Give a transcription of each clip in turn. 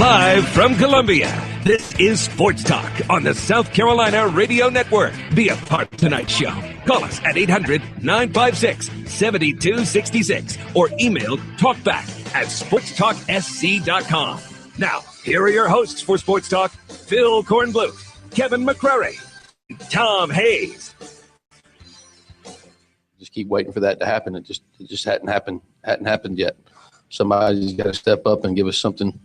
Live from Columbia, this is Sports Talk on the South Carolina Radio Network. Be a part of tonight's show. Call us at 800-956-7266 or email talkback@sportstalksc.com. Now, here are your hosts for Sports Talk, Phil Kornbluth, Kevin McCrary, Tom Hayes. Just keep waiting for that to happen. It just hadn't happened yet. Somebody's got to step up and give us something,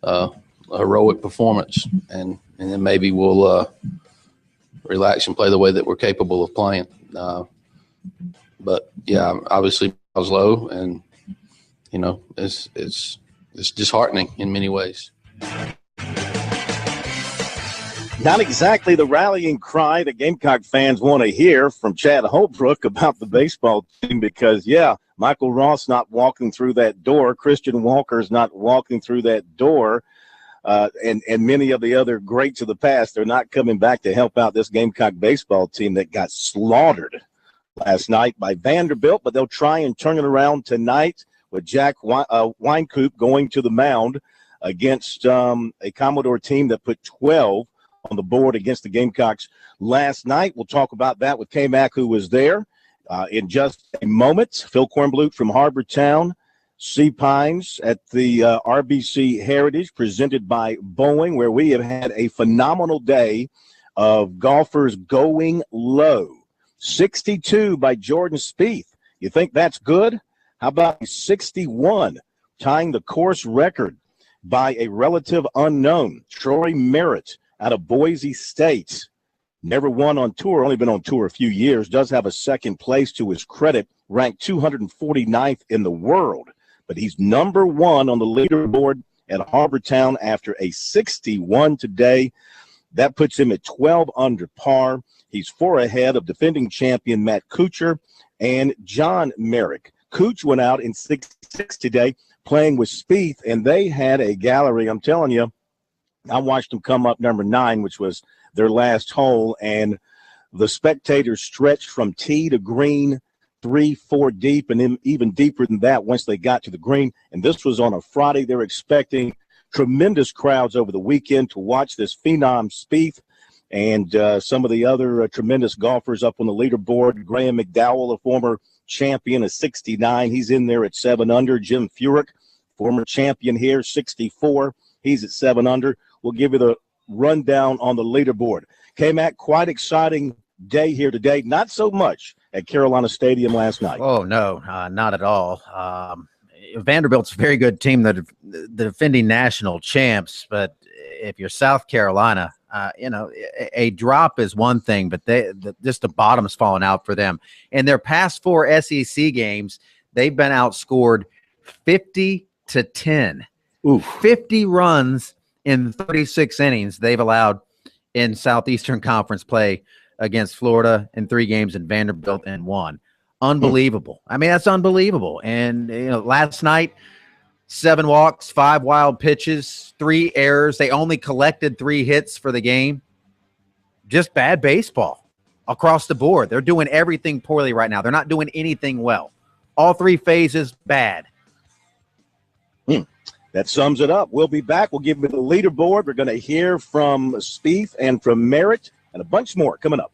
a heroic performance, and then maybe we'll relax and play the way that we're capable of playing. But yeah, obviously I was low, and it's disheartening in many ways. Not exactly the rallying cry that Gamecock fans want to hear from Chad Holbrook about the baseball team because, yeah, Michael Ross not walking through that door, Christian Walker's not walking through that door, and many of the other greats of the past, they're not coming back to help out this Gamecock baseball team that got slaughtered last night by Vanderbilt, but they'll try and turn it around tonight with Jack Wynkoop going to the mound against a Commodore team that put 12 on the board against the Gamecocks last night. We'll talk about that with K-Mac, who was there in just a moment. Phil Kornbluth from Harbortown, Sea Pines at the RBC Heritage presented by Boeing, where we have had a phenomenal day of golfers going low. 62 by Jordan Spieth. You think that's good? How about 61, tying the course record by a relative unknown, Troy Merritt out of Boise State. Never won on tour, only been on tour a few years, does have a second place to his credit, ranked 249th in the world. But he's number one on the leaderboard at Harbortown after a 61 today. That puts him at 12 under par. He's 4 ahead of defending champion Matt Kuchar and John Merrick. Kuch went out in 66 today playing with Spieth, and they had a gallery. I'm telling you, I watched them come up number 9, which was their last hole, and the spectators stretched from tee to green 3-4 deep, and then even deeper than that once they got to the green. And this was on a Friday. They're expecting tremendous crowds over the weekend to watch this phenom Spieth and some of the other tremendous golfers up on the leaderboard. Graham McDowell, a former champion, is 69. He's in there at 7 under. Jim Furyk, former champion here, 64. He's at 7 under. We'll give you the rundown on the leaderboard. K-Mac, quite exciting day here today. Not so much at Carolina Stadium last night. Oh, no, not at all. Vanderbilt's a very good team, the defending national champs. But if you're South Carolina, a drop is one thing, but just the bottom's falling out for them. In their past 4 SEC games, they've been outscored 50-10. Ooh. 50 runs in 36 innings they've allowed in Southeastern Conference play against Florida in 3 games and Vanderbilt in 1. Unbelievable. I mean, that's unbelievable. And, last night, 7 walks, 5 wild pitches, 3 errors. They only collected 3 hits for the game. Just bad baseball across the board. They're doing everything poorly right now. They're not doing anything well. All 3 phases, bad. That sums it up. We'll be back. We'll give you the leaderboard. We're going to hear from Spieth and from Merritt and a bunch more coming up.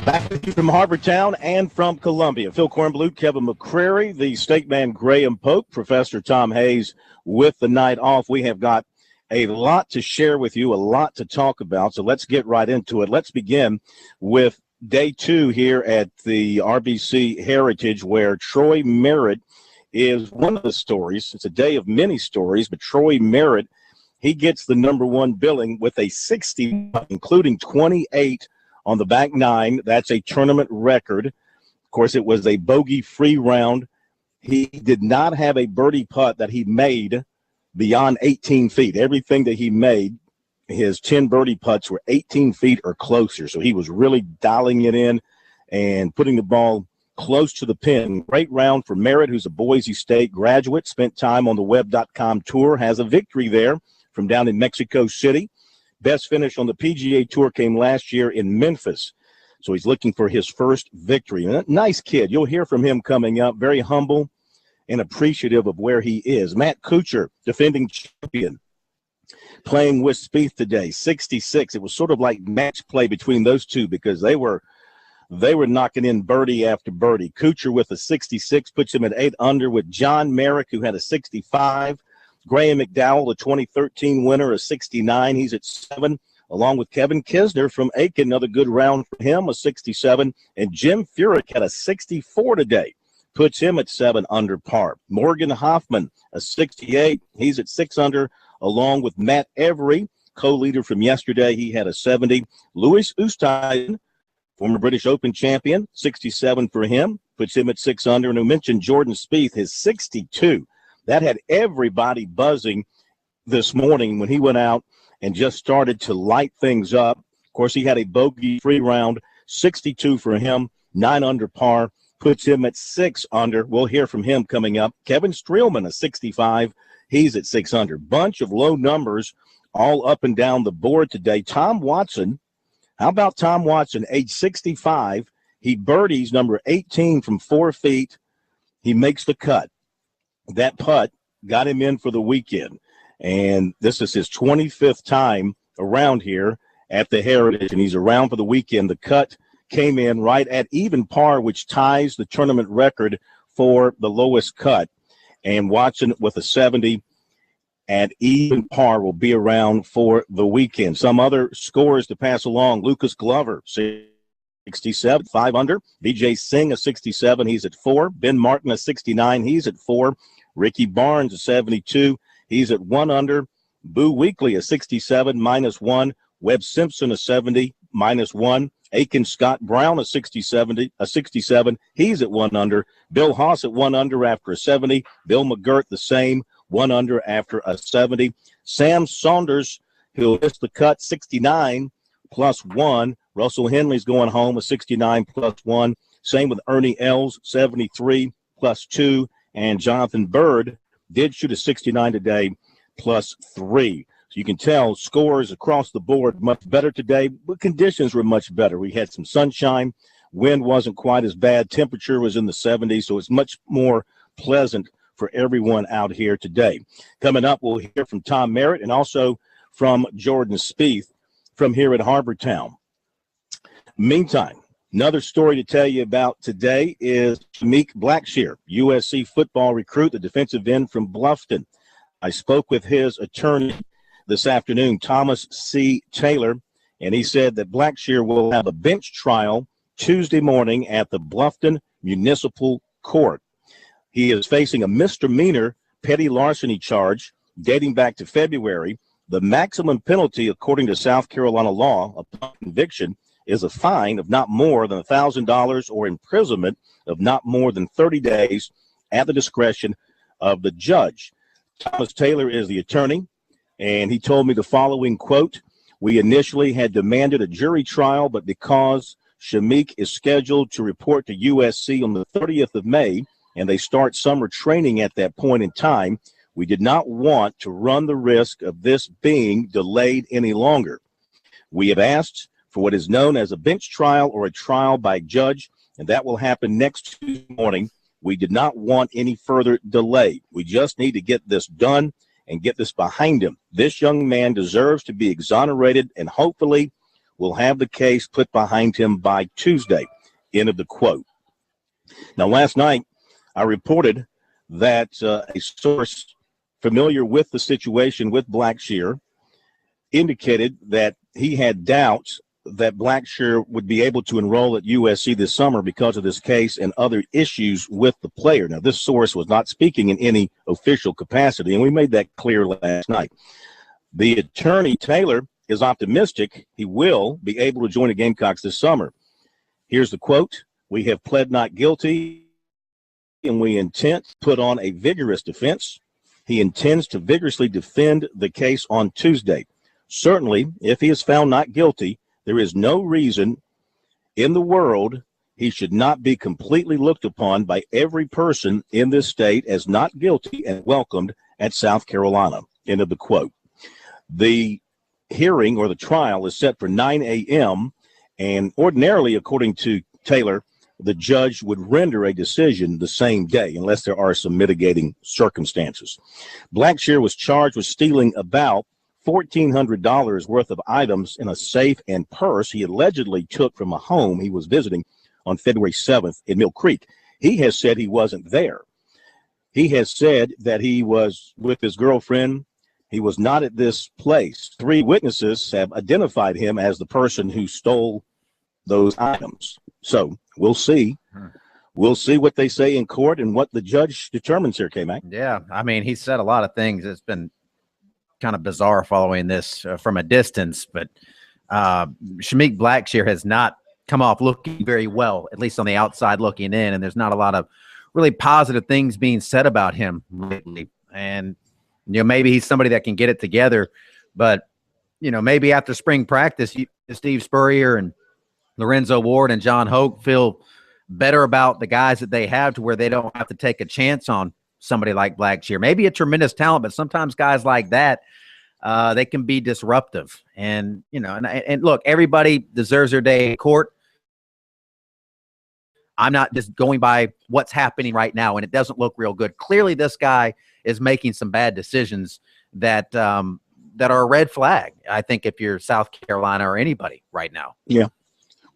Back with you from Harbortown and from Columbia. Phil Kornblut, Kevin McCrary, the state man Graham Polk, Professor Tom Hayes with the night off. We have got a lot to share with you, a lot to talk about, so let's get right into it. Let's begin with day 2 here at the RBC Heritage, where Troy Merritt is one of the stories. It's a day of many stories, but Troy Merritt, he gets the number 1 billing with a 60, including 28 on the back 9. That's a tournament record. Of course, it was a bogey-free round. He did not have a birdie putt that he made beyond 18 feet. Everything that he made, his 10 birdie putts were 18 feet or closer. So he was really dialing it in and putting the ball close to the pin. Great round for Merritt, who's a Boise State graduate, spent time on the web.com tour, has a victory there from down in Mexico City. Best finish on the PGA Tour came last year in Memphis. So he's looking for his first victory. And a nice kid. You'll hear from him coming up. Very humble and appreciative of where he is. Matt Kuchar, defending champion, playing with Spieth today, 66. It was sort of like match play between those two because they were knocking in birdie after birdie. Kuchar with a 66 puts him at 8 under with John Merrick, who had a 65. Graham McDowell, the 2013 winner, a 69. He's at 7, along with Kevin Kisner from Aiken. Another good round for him, a 67. And Jim Furyk had a 64 today, puts him at 7 under par. Morgan Hoffman, a 68. He's at 6 under, along with Matt Every, co-leader from yesterday. He had a 70. Louis Oosthuizen, former British Open champion, 67 for him, puts him at 6 under. And we mentioned Jordan Spieth, his 62. That had everybody buzzing this morning when he went out and just started to light things up. Of course, he had a bogey-free round, 62 for him, 9 under par, puts him at 6 under. We'll hear from him coming up. Kevin Streelman, a 65. He's at 6 under. Bunch of low numbers all up and down the board today. Tom Watson, how about Tom Watson, age 65? He birdies number 18 from 4 feet. He makes the cut. That putt got him in for the weekend, and this is his 25th time around here at the Heritage, and he's around for the weekend. The cut came in right at even par, which ties the tournament record for the lowest cut, and Watson with a 70 at even par will be around for the weekend. Some other scores to pass along. Lucas Glover, 67, 5 under. Vijay Singh, a 67. He's at 4. Ben Martin, a 69. He's at 4. Ricky Barnes, a 72. He's at 1 under. Boo Weekley, a 67, -1. Webb Simpson, a 70, -1. Aiken Scott Brown, a 67. He's at 1 under. Bill Haas at 1 under after a 70. Bill McGirt, the same, 1 under after a 70. Sam Saunders, who missed the cut, 69 +1. Russell Henley's going home, a 69 +1. Same with Ernie Els, 73 +2. And Jonathan Bird did shoot a 69 today, +3. So you can tell scores across the board much better today, but conditions were much better. We had some sunshine. Wind wasn't quite as bad. Temperature was in the 70s, so it's much more pleasant for everyone out here today. Coming up, we'll hear from Tom Merritt and also from Jordan Spieth from here at Harbortown. Meantime, another story to tell you about today is Shamik Blackshear, USC football recruit, the defensive end from Bluffton. I spoke with his attorney this afternoon, Thomas C. Taylor, and he said that Blackshear will have a bench trial Tuesday morning at the Bluffton Municipal Court. He is facing a misdemeanor petty larceny charge dating back to February. The maximum penalty, according to South Carolina law, upon conviction is a fine of not more than $1,000 or imprisonment of not more than 30 days at the discretion of the judge. Thomas Taylor is the attorney, and he told me the following quote: "We initially had demanded a jury trial, but because Shamik is scheduled to report to USC on the 30th of May, and they start summer training at that point in time, we did not want to run the risk of this being delayed any longer. We have asked for what is known as a bench trial or a trial by judge, and that will happen next Tuesday morning. We did not want any further delay. We just need to get this done and get this behind him. This young man deserves to be exonerated and hopefully will have the case put behind him by Tuesday. End of the quote. Now, last night, I reported that a source familiar with the situation with Blackshear indicated that he had doubts that Blackshear would be able to enroll at USC this summer because of this case and other issues with the player. Now, this source was not speaking in any official capacity, and we made that clear last night. The attorney, Taylor, is optimistic he will be able to join the Gamecocks this summer. Here's the quote: "We have pled not guilty, and we intend to put on a vigorous defense. He intends to vigorously defend the case on Tuesday. Certainly, if he is found not guilty, there is no reason in the world he should not be completely looked upon by every person in this state as not guilty and welcomed at South Carolina." End of the quote. The hearing or the trial is set for 9 a.m., and ordinarily, according to Taylor, the judge would render a decision the same day unless there are some mitigating circumstances. Blackshear was charged with stealing about $1,400 worth of items in a safe and purse he allegedly took from a home he was visiting on February 7th in Mill Creek. He has said he wasn't there. He has said that he was with his girlfriend. He was not at this place. 3 witnesses have identified him as the person who stole those items. So we'll see. We'll see what they say in court and what the judge determines here, K-Mac. Yeah, I mean, he said a lot of things. It's been kind of bizarre following this from a distance, but Shameik Blackshear has not come off looking very well, at least on the outside looking in, and there's not a lot of really positive things being said about him lately. And, you know, maybe he's somebody that can get it together, but, you know, maybe after spring practice, Steve Spurrier and Lorenzo Ward and John Hoke feel better about the guys that they have to where they don't have to take a chance on somebody like Blackshear. Maybe a tremendous talent, but sometimes guys like that, they can be disruptive. And, you know, and look, everybody deserves their day in court. I'm not just going by what's happening right now, and it doesn't look real good. Clearly, this guy is making some bad decisions that that are a red flag, I think, if you're South Carolina or anybody right now. Yeah.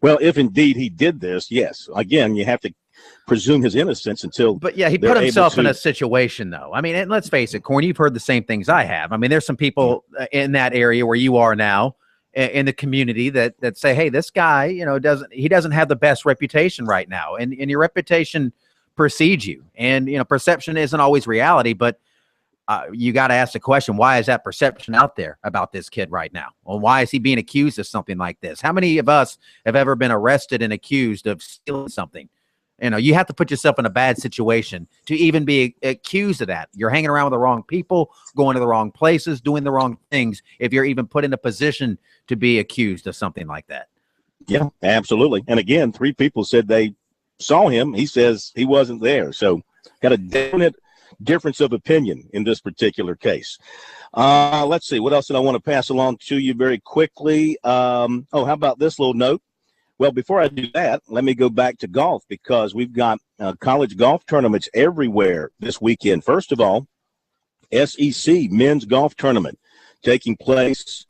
Well, if indeed he did this, yes. Again, you have to presume his innocence until. But yeah, he put himself in a situation, though. I mean, and let's face it, Corn, you've heard the same things I have. I mean, there's some people in that area where you are now in the community that say, hey, this guy, you know, doesn't have the best reputation right now. And your reputation precedes you. And, you know, perception isn't always reality, but you got to ask the question, why is that perception out there about this kid right now? Well, why is he being accused of something like this? How many of us have ever been arrested and accused of stealing something? You know, you have to put yourself in a bad situation to even be accused of that. You're hanging around with the wrong people, going to the wrong places, doing the wrong things if you're even put in a position to be accused of something like that. Yeah, absolutely. And again, 3 people said they saw him. He says he wasn't there. So got a definite difference of opinion in this particular case. Let's see. What else did I want to pass along to you very quickly? How about this little note? Well, before I do that, let me go back to golf because we've got college golf tournaments everywhere this weekend. First of all, SEC Men's Golf Tournament taking place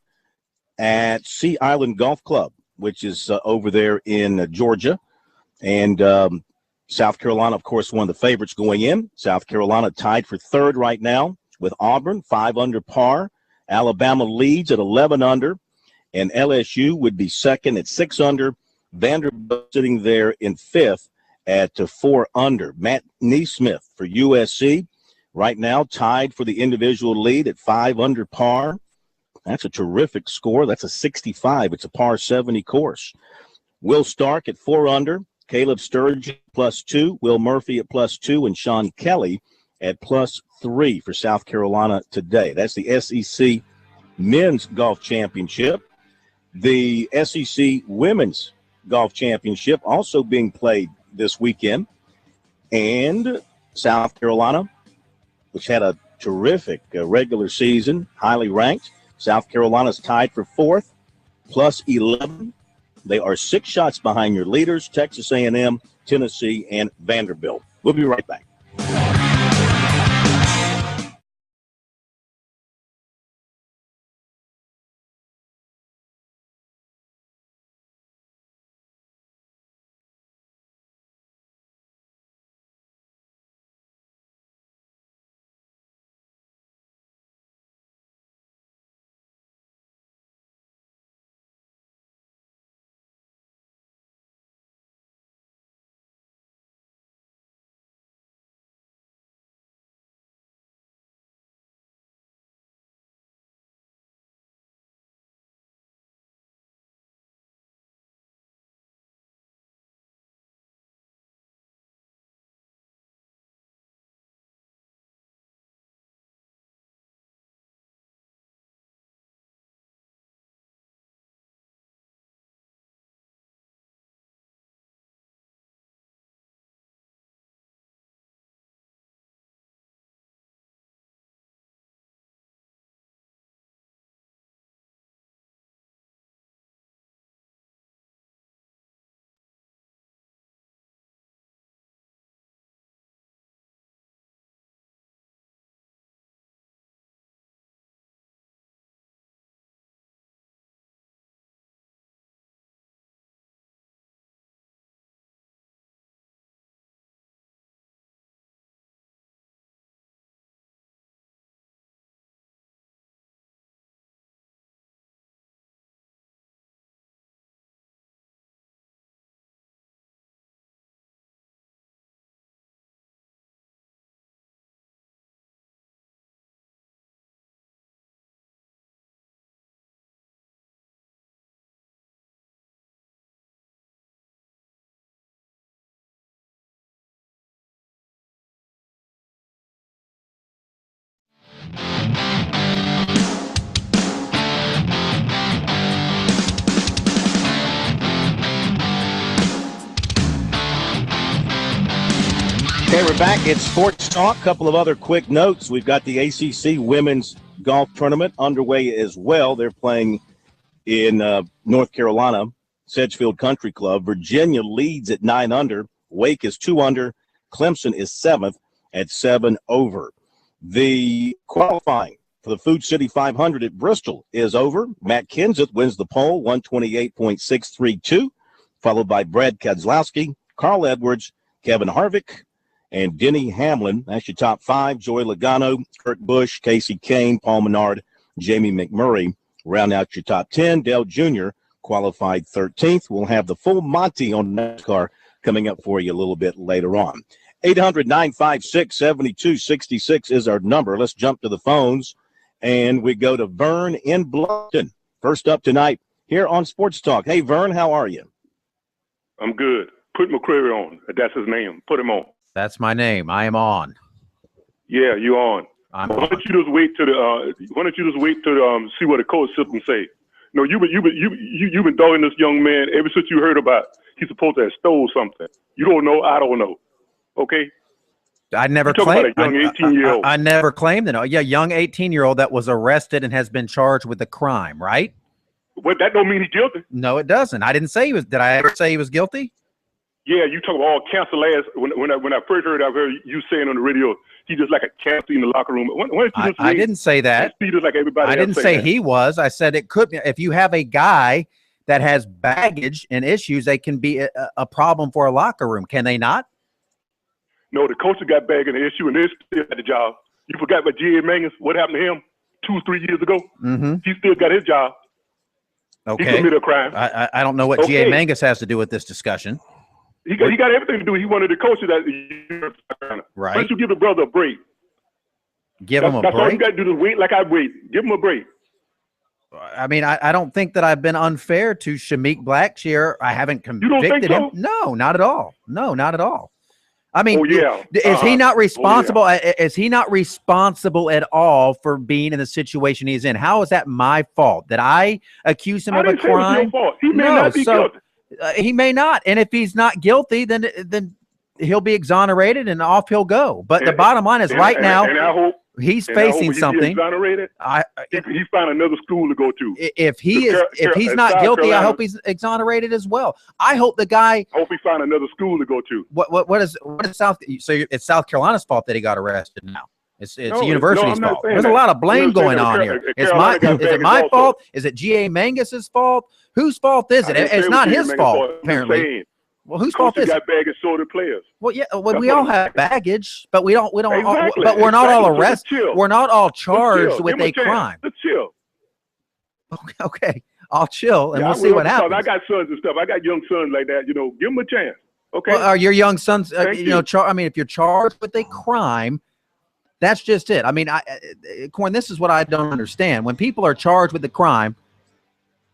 at Sea Island Golf Club, which is over there in Georgia. And South Carolina, of course, one of the favorites going in. South Carolina tied for 3rd right now with Auburn, 5 under par. Alabama leads at 11 under. And LSU would be 2nd at 6 under. Vanderbilt sitting there in 5th at 4 under. Matt Neesmith for USC right now tied for the individual lead at 5 under par. That's a terrific score. That's a 65. It's a par 70 course. Will Stark at 4 under. Caleb Sturgeon +2. Will Murphy at +2. And Sean Kelly at +3 for South Carolina today. That's the SEC Men's Golf Championship. The SEC Women's Golf Championship also being played this weekend. And South Carolina, which had a terrific regular season, highly ranked. South Carolina's tied for 4th, +11. They are 6 shots behind your leaders, Texas A&M, Tennessee, and Vanderbilt. We'll be right back. Okay, we're back. It's Sports Talk. Couple of other quick notes. We've got the ACC Women's Golf Tournament underway as well. They're playing in North Carolina, Sedgefield Country Club. Virginia leads at 9 under. Wake is 2 under. Clemson is 7th at 7 over. The qualifying for the Food City 500 at Bristol is over. Matt Kenseth wins the pole, 128.632, followed by Brad Keselowski, Carl Edwards, Kevin Harvick, and Denny Hamlin. That's your top 5. Joey Logano, Kurt Busch, Casey Kane, Paul Menard, Jamie McMurray. Round out your top 10. Dale Jr. qualified 13th. We'll have the full Monty on NASCAR coming up for you a little bit later on. 800-956-7266 is our number. Let's jump to the phones, and we go to Vern in Bluffton. First up tonight here on Sports Talk. Hey, Vern, how are you? I'm good. Put McCreary on. That's his name. Put him on. That's my name. I am on. Yeah, you on. Why don't you just wait to see what the coach system say? No, you've been dogging this young man ever since you heard about he's supposed to have stole something. You don't know. I don't know. Okay. I never claimed. Young 18-year-old. I never claimed that. Yeah, young 18-year-old that was arrested and has been charged with a crime, right? Well, that don't mean he's guilty. No, it doesn't. I didn't say he was. Did I ever say he was guilty? Yeah, you talk about all cancer last. When I first heard you saying on the radio, he just like a cancer in the locker room. I didn't say that. Just like everybody I didn't say he was. I said it could be. If you have a guy that has baggage and issues, they can be a problem for a locker room. Can they not? No, the coach got baggage and issue, and they still got the job. You forgot about G.A. Mangus? What happened to him 2-3 years ago? Mm-hmm. He still got his job. Okay. He committed a crime. I don't know what G.A. Mangus has to do with this discussion. He got everything to do. He wanted to coach it at the right. Why don't you give the brother a break? Give him a break? That's all you got to do is wait like I wait. Give him a break. I mean, I don't think that I've been unfair to Shameik Blackshear. I haven't convicted him. No, not at all. No, not at all. I mean, is he not responsible? Is he not responsible at all for being in the situation he's in? How is that my fault? Did I accuse him of a crime? It was your fault. He may not be guilty. He may not, and if he's not guilty, then he'll be exonerated and off he'll go. But the bottom line is, right now, he's facing something. Exonerated, he's found another school to go to. If he's not guilty, I hope he's exonerated as well. I hope the guy. Hope he found another school to go to. What is South? So it's South Carolina's fault that he got arrested now. It's the university's fault. There's a lot of blame going on here. Is it my fault? Is it G.A. Mangus's fault? Whose fault is it? It's not his fault, apparently. Well, whose fault is it? Got baggage sorted players. Well, yeah. Well, we all have baggage, but we don't. Exactly. But we're not all arrested. We're not all charged with a crime. Let's chill. Okay. I'll chill, and we'll see what happens. I got sons and stuff. I got young sons like that. Give them a chance. Okay. Well, are your young sons? I mean, if you're charged with a crime. That's just it. I mean, Corn, this is what I don't understand. When people are charged with a crime,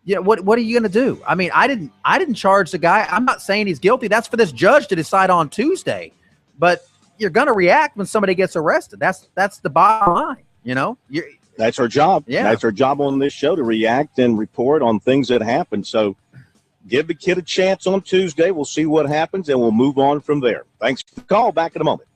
what are you going to do? I mean, I didn't charge the guy. I'm not saying he's guilty. That's for this judge to decide on Tuesday. But you're going to react when somebody gets arrested. That's the bottom line. That's our job. Yeah. That's our job on this show, to react and report on things that happen. So give the kid a chance on Tuesday. We'll see what happens, and we'll move on from there. Thanks for the call. Back in a moment.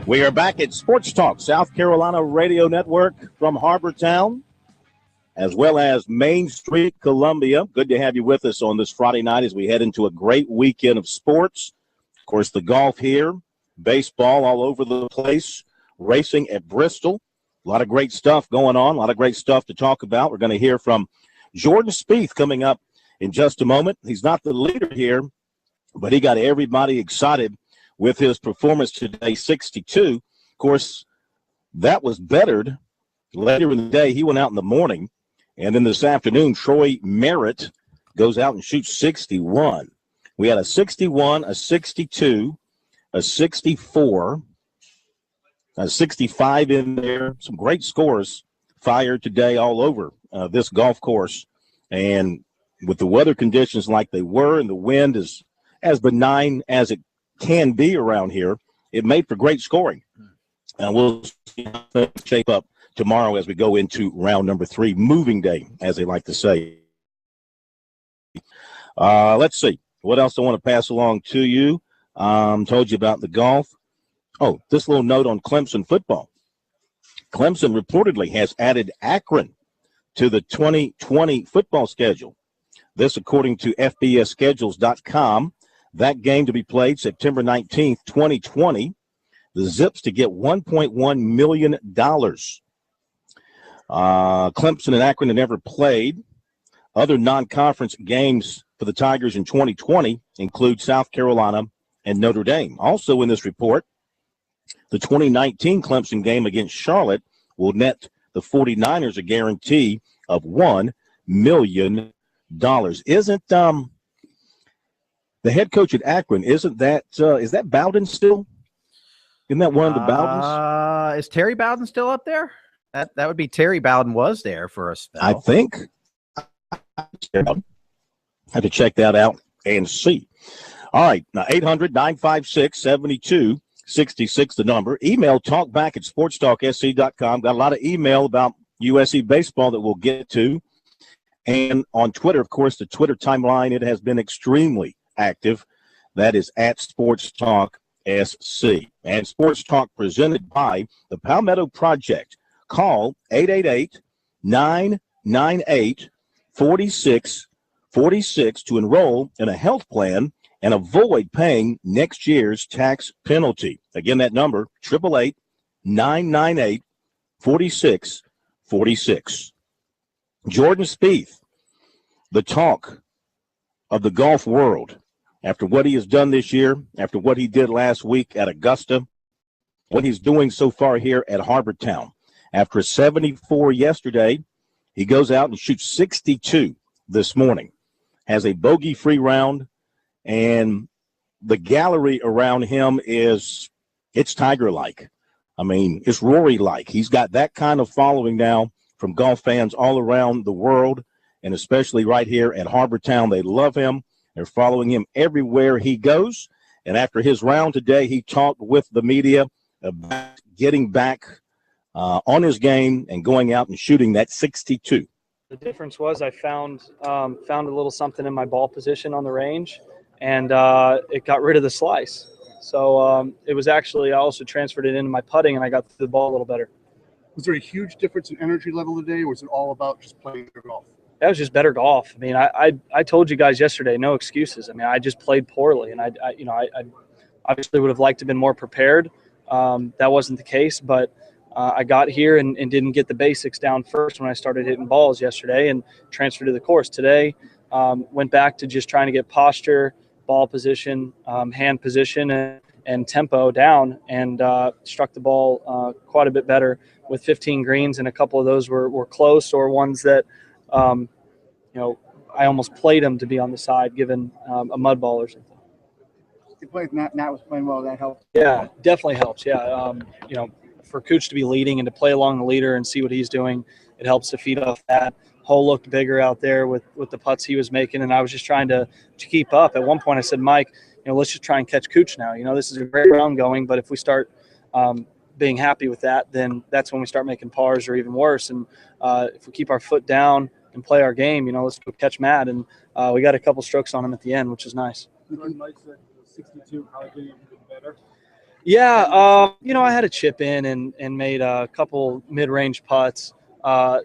We are back at Sports Talk, South Carolina Radio Network from Harbortown, as well as Main Street, Columbia. Good to have you with us on this Friday night as we head into a great weekend of sports. Of course, the golf here, baseball all over the place, racing at Bristol. A lot of great stuff going on, a lot of great stuff to talk about. We're going to hear from Jordan Spieth coming up in just a moment. He's not the leader here, but he got everybody excited with his performance today, 62. Of course, that was bettered later in the day. He went out in the morning, and then this afternoon, Troy Merritt goes out and shoots 61. We had a 61, a 62, a 64, a 65 in there. Some great scores fired today all over this golf course. And with the weather conditions like they were, and the wind is as benign as it can be around here, it made for great scoring. And we'll see how things shape up tomorrow as we go into round number 3, moving day, as they like to say. Let's see. What else I want to pass along to you? Told you about the golf. Oh, this little note on Clemson football. Clemson reportedly has added Akron to the 2020 football schedule. This according to FBSschedules.com. That game to be played September 19th, 2020. The Zips to get $1.1 million. Clemson and Akron have never played. Other non-conference games for the Tigers in 2020 include South Carolina and Notre Dame. Also in this report, the 2019 Clemson game against Charlotte will net the 49ers a guarantee of $1 million. Isn't the head coach at Akron, is that Bowden still? Isn't that one of the Bowdens? Is Terry Bowden still up there? That would be Terry Bowden was there for a spell. I think. I have to check that out and see. All right, now 800-956-7266, the number. Email talkback@sportstalksc.com. Got a lot of email about USC baseball that we'll get to. And on Twitter, of course, the Twitter timeline, it has been extremely active. That is at Sports Talk SC. And Sports Talk presented by the Palmetto Project. Call 888-998-4646 to enroll in a health plan and avoid paying next year's tax penalty. Again, that number, 888-998-4646. Jordan Spieth, the talk of the golf world, after what he has done this year, after what he did last week at Augusta, what he's doing so far here at Harbortown. After a 74 yesterday, he goes out and shoots 62 this morning, has a bogey-free round, and the gallery around him it's Tiger-like. I mean, it's Rory-like. He's got that kind of following now from golf fans all around the world, and especially right here at Harbortown. They love him. They're following him everywhere he goes. And after his round today, he talked with the media about getting back on his game and going out and shooting that 62. The difference was I found a little something in my ball position on the range, and it got rid of the slice. So it was actually, I also transferred it into my putting, and I got through the ball a little better. Was there a huge difference in energy level today, or was it all about just playing better golf? That was just better golf. I mean, I told you guys yesterday, no excuses. I mean, I just played poorly, and I obviously would have liked to have been more prepared. That wasn't the case, but I got here and didn't get the basics down first when I started hitting balls yesterday and transferred to the course. Today, went back to just trying to get posture, ball position, hand position, and tempo down, and struck the ball quite a bit better with 15 greens, and a couple of those were close or ones that I almost played them to be on the side, given a mud ball or something. You played, Nat was playing well. That helped. Yeah, definitely helps. Yeah, for Cooch to be leading and to play along the leader and see what he's doing, it helps to feed off that. Hole looked bigger out there with the putts he was making, and I was just trying to keep up. At one point, I said, Mike, let's just try and catch Cooch now. This is a great round going, but if we start being happy with that, then that's when we start making pars or even worse. And if we keep our foot down and play our game, let's go catch Matt. And we got a couple strokes on him at the end, which is nice. Mike said 62, how did you get better? Yeah, I had a chip in and made a couple mid-range putts.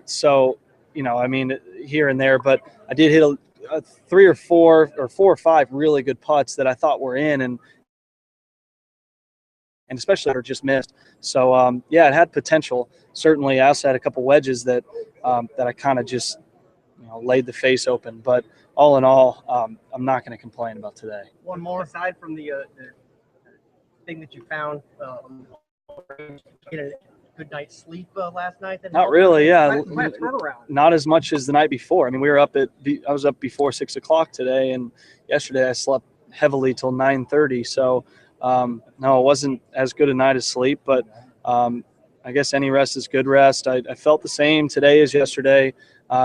So, here and there, but I did hit a 3 or 4 or 4 or 5 really good putts that I thought were in, and especially are just missed. So, it had potential. Certainly, I also had a couple wedges that I kind of just laid the face open. But all in all, I'm not going to complain about today. One more aside from the thing that you found, get a good night's sleep last night. Not really, yeah. Turnaround. Not as much as the night before. I mean, I was up before 6 o'clock today, and yesterday I slept heavily till 9:30. So, no, it wasn't as good a night of sleep, but I guess any rest is good rest. I felt the same today as yesterday,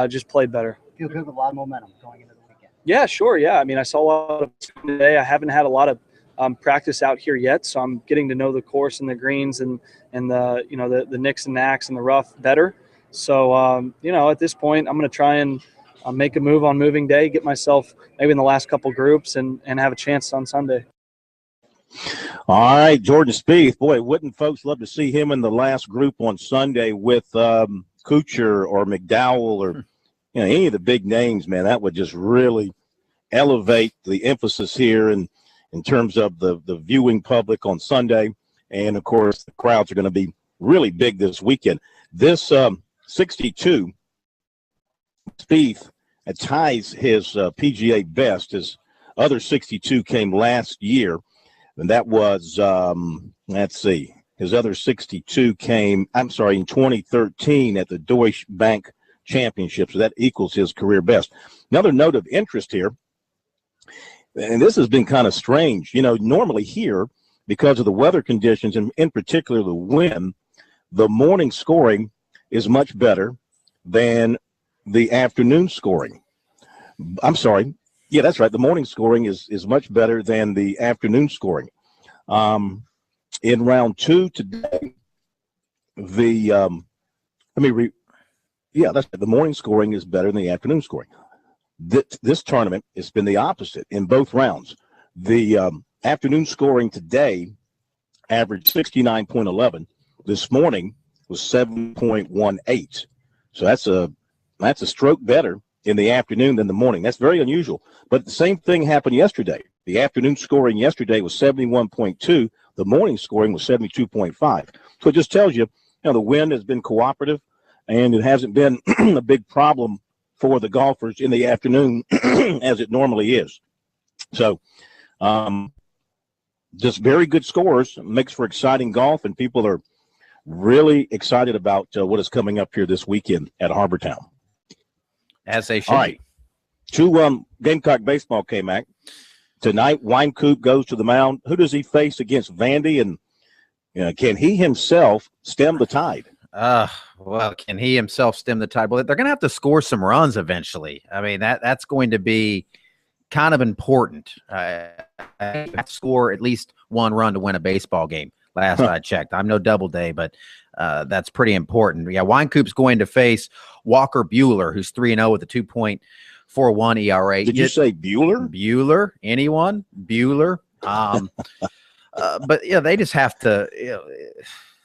just played better. Feel good with a lot of momentum going into the weekend. Yeah, sure. Yeah. I mean, I saw a lot of today. I haven't had a lot of practice out here yet, so I'm getting to know the course and the greens and the nicks and knacks and the rough better. So at this point, I'm going to try and make a move on moving day, get myself maybe in the last couple groups, and have a chance on Sunday. All right, Jordan Spieth. Boy, wouldn't folks love to see him in the last group on Sunday with Kuchar or McDowell or any of the big names, man? That would just really elevate the emphasis here in terms of the viewing public on Sunday. And, of course, the crowds are going to be really big this weekend. This 62, Spieth ties his PGA best. His other 62 came last year. And that was, let's see, his other 62 came, in 2013 at the Deutsche Bank Championship. So that equals his career best. Another note of interest here, and this has been kind of strange. Normally here, because of the weather conditions, and in particular the wind, the morning scoring is much better than the afternoon scoring. I'm sorry. Yeah, that's right. The morning scoring is much better than the afternoon scoring. In round 2 today, the morning scoring is better than the afternoon scoring. This tournament, it's been the opposite in both rounds. The afternoon scoring today averaged 69.11. This morning was 7.18. So that's a stroke better in the afternoon than the morning. That's very unusual. But the same thing happened yesterday. The afternoon scoring yesterday was 71.2. The morning scoring was 72.5. So it just tells you, the wind has been cooperative, and it hasn't been a big problem for the golfers in the afternoon as it normally is. So just very good scores, makes for exciting golf, and people are really excited about what is coming up here this weekend at Harbortown. As they should. All right. 2 Gamecock baseball came back. Tonight, Wynkoop goes to the mound. Who does he face against Vandy? And can he himself stem the tide? Well, can he himself stem the tide? Well, they're going to have to score some runs eventually. I mean, that's going to be kind of important. I have to score at least 1 run to win a baseball game. Last I checked. I'm no Doubleday, but that's pretty important. Yeah, Wynkoop's going to face Walker Buehler, who's 3-0 with a 2.41 ERA. Did you say Buehler? Buehler? Anyone? Buehler? But yeah, they just have to.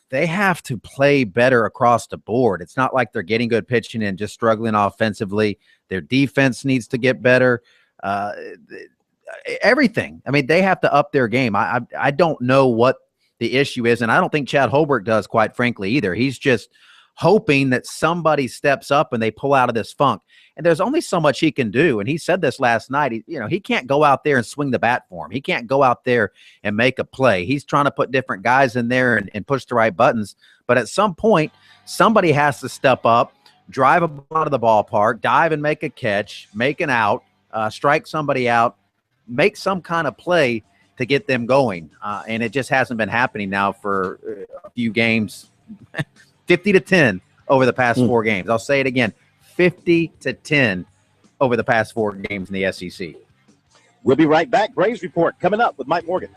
They have to play better across the board. It's not like they're getting good pitching and just struggling offensively. Their defense needs to get better. Everything. I mean, they have to up their game. I don't know what the issue is, and I don't think Chad Holbrook does, quite frankly, either. He's just hoping that somebody steps up and they pull out of this funk. And there's only so much he can do. And he said this last night. He can't go out there and swing the bat for him. He can't go out there and make a play. He's trying to put different guys in there and push the right buttons. But at some point, somebody has to step up, drive a ball out of the ballpark, dive and make a catch, make an out, strike somebody out, make some kind of play to get them going. And it just hasn't been happening now for a few games, 50-10 over the past 4 games. I'll say it again, 50-10 over the past 4 games in the SEC. We'll be right back. Braves Report coming up with Mike Morgan.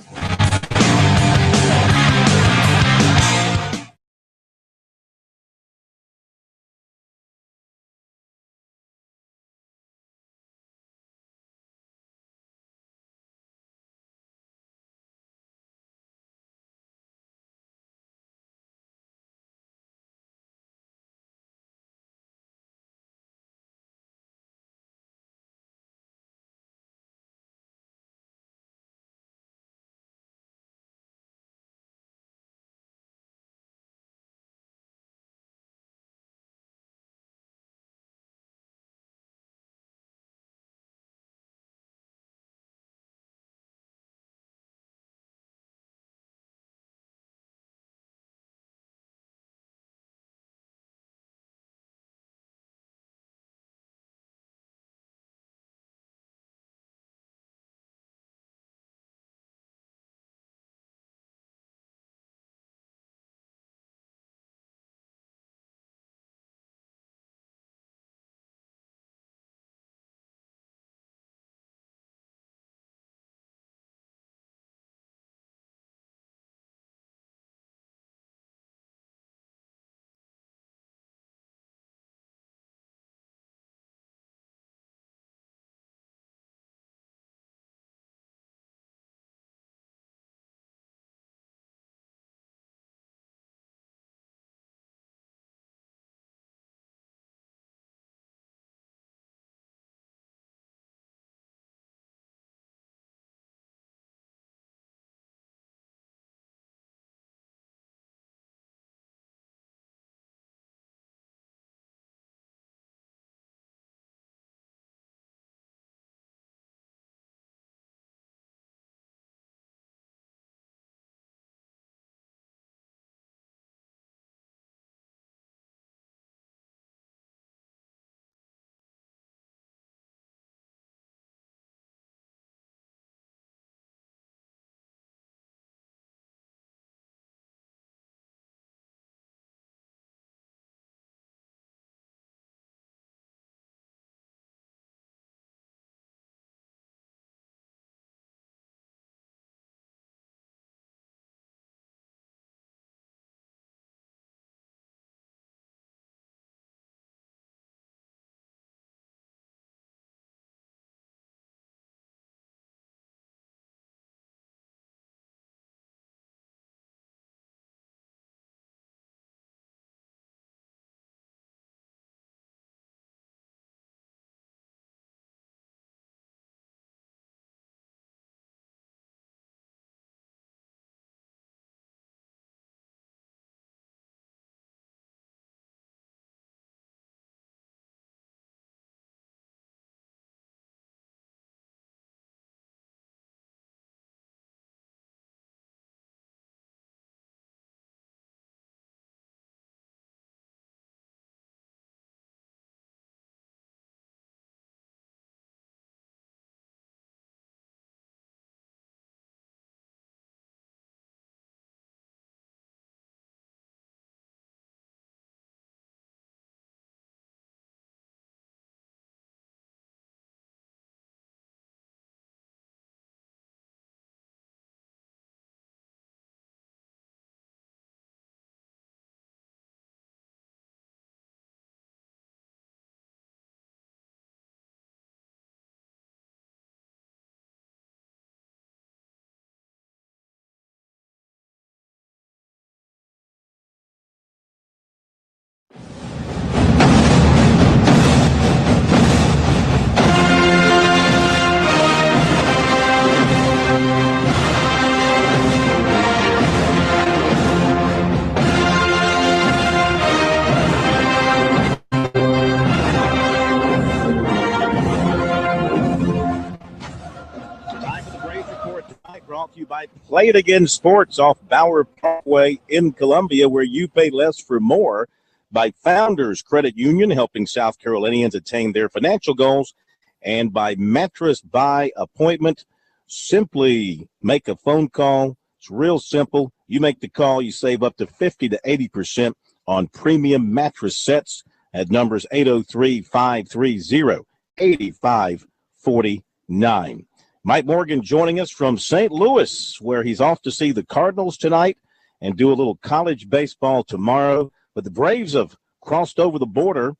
Brought to you by Play It Again Sports off Bower Parkway in Columbia, where you pay less for more. By Founders Credit Union, helping South Carolinians attain their financial goals. And by Mattress by Appointment. Simply make a phone call. It's real simple. You make the call, you save up to 50 to 80% on premium mattress sets at numbers 803-530-8549. Mike Morgan joining us from St. Louis, where he's off to see the Cardinals tonight and do a little college baseball tomorrow. But the Braves have crossed over the border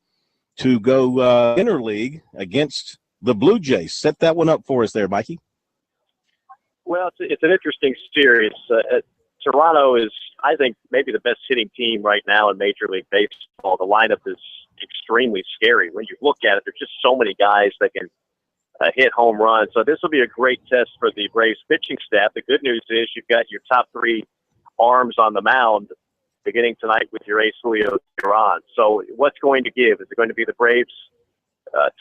to go interleague against the Blue Jays. Set that one up for us there, Mikey. Well, it's an interesting series. Toronto is, I think, maybe the best hitting team right now in Major League Baseball. The lineup is extremely scary. When you look at it, there's just so many guys that can hit home runs. So this will be a great test for the Braves pitching staff. The good news is you've got your top three arms on the mound beginning tonight with your ace Julio Teheran. So what's going to give? Is it going to be the Braves'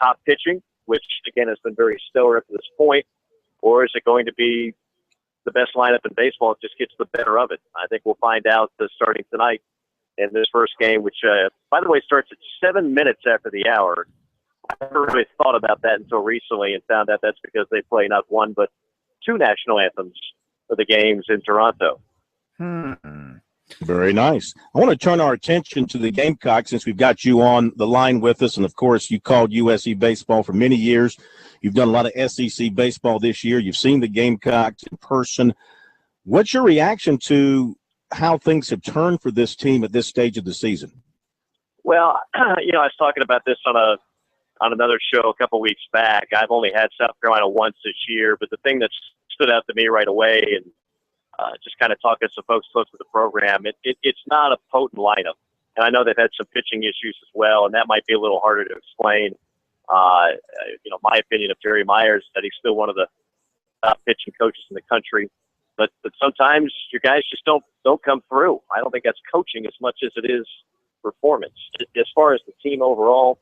top pitching, which, again, has been very stellar up to this point, or is it going to be the best lineup in baseball? It just gets the better of it. I think we'll find out starting tonight in this first game, which, by the way, starts at 7 minutes after the hour. I never really thought about that until recently and found out that's because they play not one but two national anthems for the games in Toronto. Very nice. I want to turn our attention to the Gamecocks since we've got you on the line with us. And, of course, you called USC baseball for many years. You've done a lot of SEC baseball this year. You've seen the Gamecocks in person. What's your reaction to how things have turned for this team at this stage of the season? Well, I was talking about this on another show a couple weeks back. I've only had South Carolina once this year, but the thing that stood out to me right away, and just kind of talking to some folks close to the program, it's not a potent lineup. And I know they've had some pitching issues as well, and that might be a little harder to explain. My opinion of Jerry Myers, that he's still one of the top pitching coaches in the country. But sometimes your guys just don't come through. I don't think that's coaching as much as it is performance. As far as the team overall,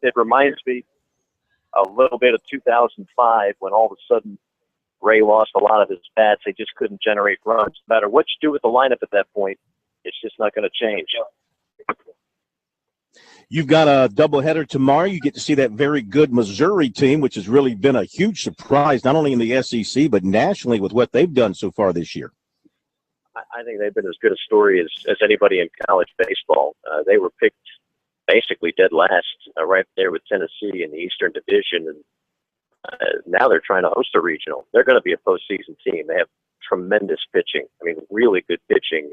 it reminds me a little bit of 2005 when all of a sudden Ray lost a lot of his bats. They just couldn't generate runs. No matter what you do with the lineup at that point, it's just not going to change. You've got a doubleheader tomorrow. You get to see that very good Missouri team, which has really been a huge surprise, not only in the SEC, but nationally with what they've done so far this year. I think they've been as good a story as anybody in college baseball. They were picked basically dead last, right there with Tennessee in the Eastern Division, and now they're trying to host a regional. They're going to be a postseason team. They have tremendous pitching. I mean, really good pitching.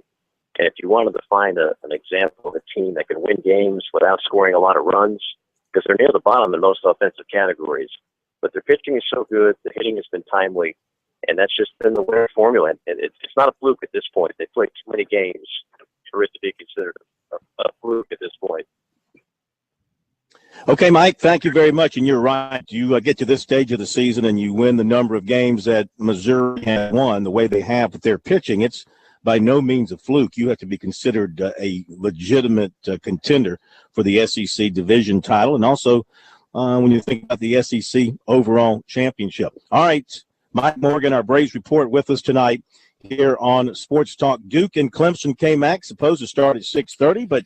And if you wanted to find an example of a team that can win games without scoring a lot of runs, because they're near the bottom in most offensive categories, but their pitching is so good, the hitting has been timely, and that's just been the winning formula. And it's not a fluke at this point. They played too many games for it to be considered a fluke at this point. Okay, Mike, thank you very much. And you're right. You get to this stage of the season and you win the number of games that Missouri has won the way they have with their pitching. It's by no means a fluke. You have to be considered a legitimate contender for the SEC division title, and also when you think about the SEC overall championship. All right, Mike Morgan, our Braves report with us tonight here on Sports Talk. Duke and Clemson K-Mac supposed to start at 6:30, but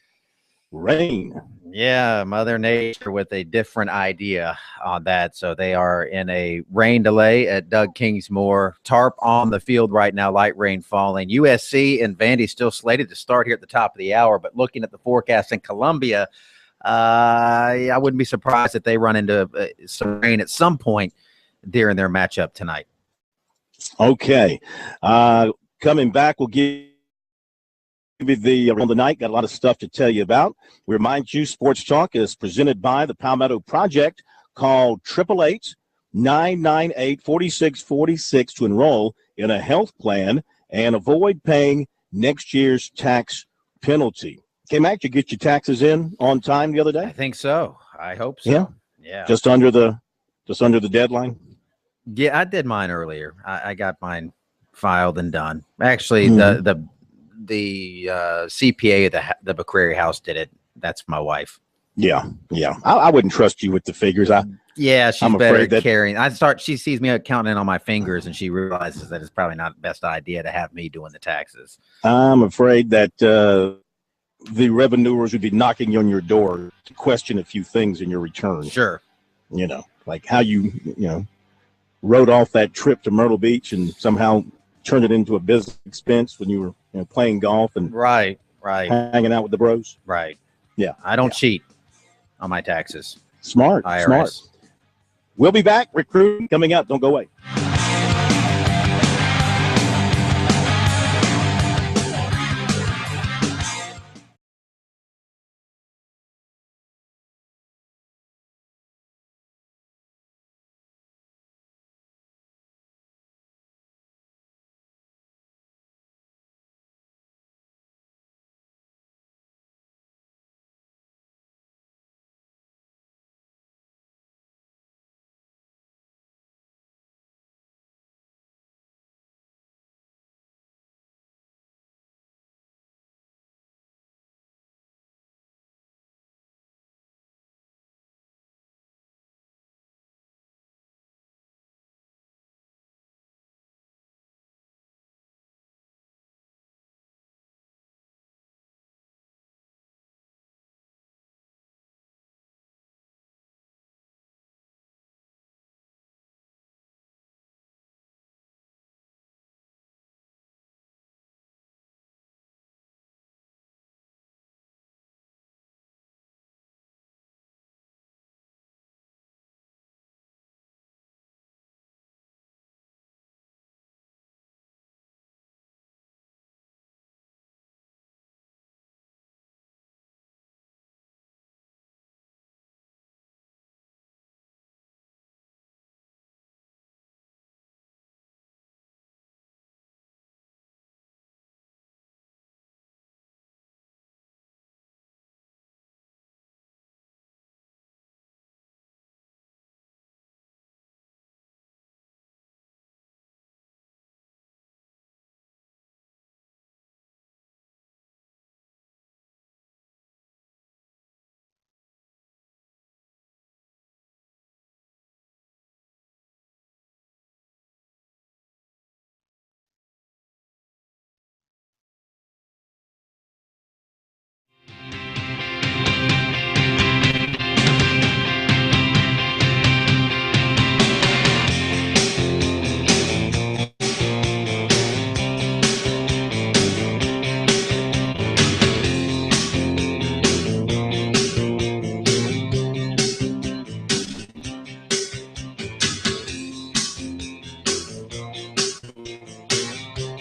rain. Yeah, Mother Nature with a different idea on that. So they are in a rain delay at Doug Kingsmore. Tarp on the field right now, light rain falling. USC and Vandy still slated to start here at the top of the hour, but looking at the forecast in Columbia, I wouldn't be surprised if they run into some rain at some point during their matchup tonight. Okay. Coming back, we'll give the around the night. Got a lot of stuff to tell you about. We remind you, Sports Talk is presented by the Palmetto Project. Call 888-998-4646 to enroll in a health plan and avoid paying next year's tax penalty. Okay, Mac, you get your taxes in on time the other day? I think so. I hope so. Yeah. Just under the deadline? Yeah, I did mine earlier. I got mine filed and done. Actually, the CPA of the McCrary House did it. That's my wife. Yeah. I wouldn't trust you with the figures. I Yeah, she's I'm better afraid at carrying. She sees me counting in on my fingers, and she realizes that it's probably not the best idea to have me doing the taxes. I'm afraid that the revenuers would be knocking on your door to question a few things in your return. Sure. You know, like how you wrote off that trip to Myrtle Beach and somehow turned it into a business expense when you were playing golf and right hanging out with the bros. Right. Yeah. I don't cheat on my taxes. Smart. IRS. Smart. We'll be back. Recruiting coming up. Don't go away.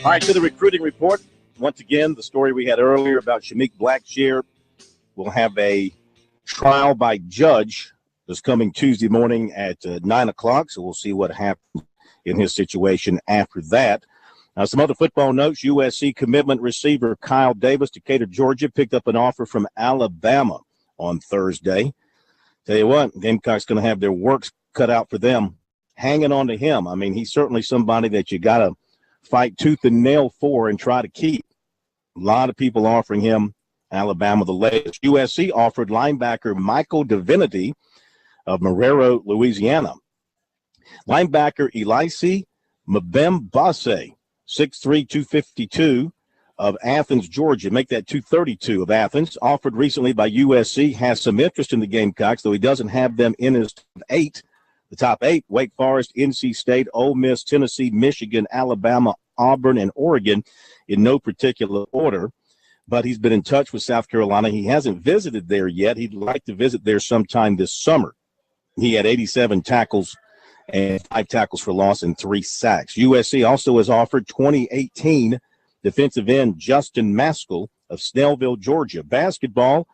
All right, to the recruiting report. Once again, the story we had earlier about Shamik Blackshear will have a trial by judge this coming Tuesday morning at 9 o'clock. So we'll see what happens in his situation after that. Some other football notes. USC commitment receiver Kyle Davis, Decatur, Georgia, picked up an offer from Alabama on Thursday. Tell you what, Gamecocks going to have their works cut out for them. Hanging on to him. I mean, he's certainly somebody that you got to fight tooth and nail for and try to keep. A lot of people offering him Alabama the latest. USC offered linebacker Michael Divinity of Marrero, Louisiana. Linebacker Elise Mbembasse, 6'3", 252 of Athens, Georgia. Make that 232 of Athens. Offered recently by USC. Has some interest in the Gamecocks, though he doesn't have them in his top 8. The top 8, Wake Forest, NC State, Ole Miss, Tennessee, Michigan, Alabama, Auburn, and Oregon in no particular order. But he's been in touch with South Carolina. He hasn't visited there yet. He'd like to visit there sometime this summer. He had 87 tackles and 5 tackles for loss and 3 sacks. USC also has offered 2018 defensive end Justin Maskell of Snellville, Georgia. Basketball,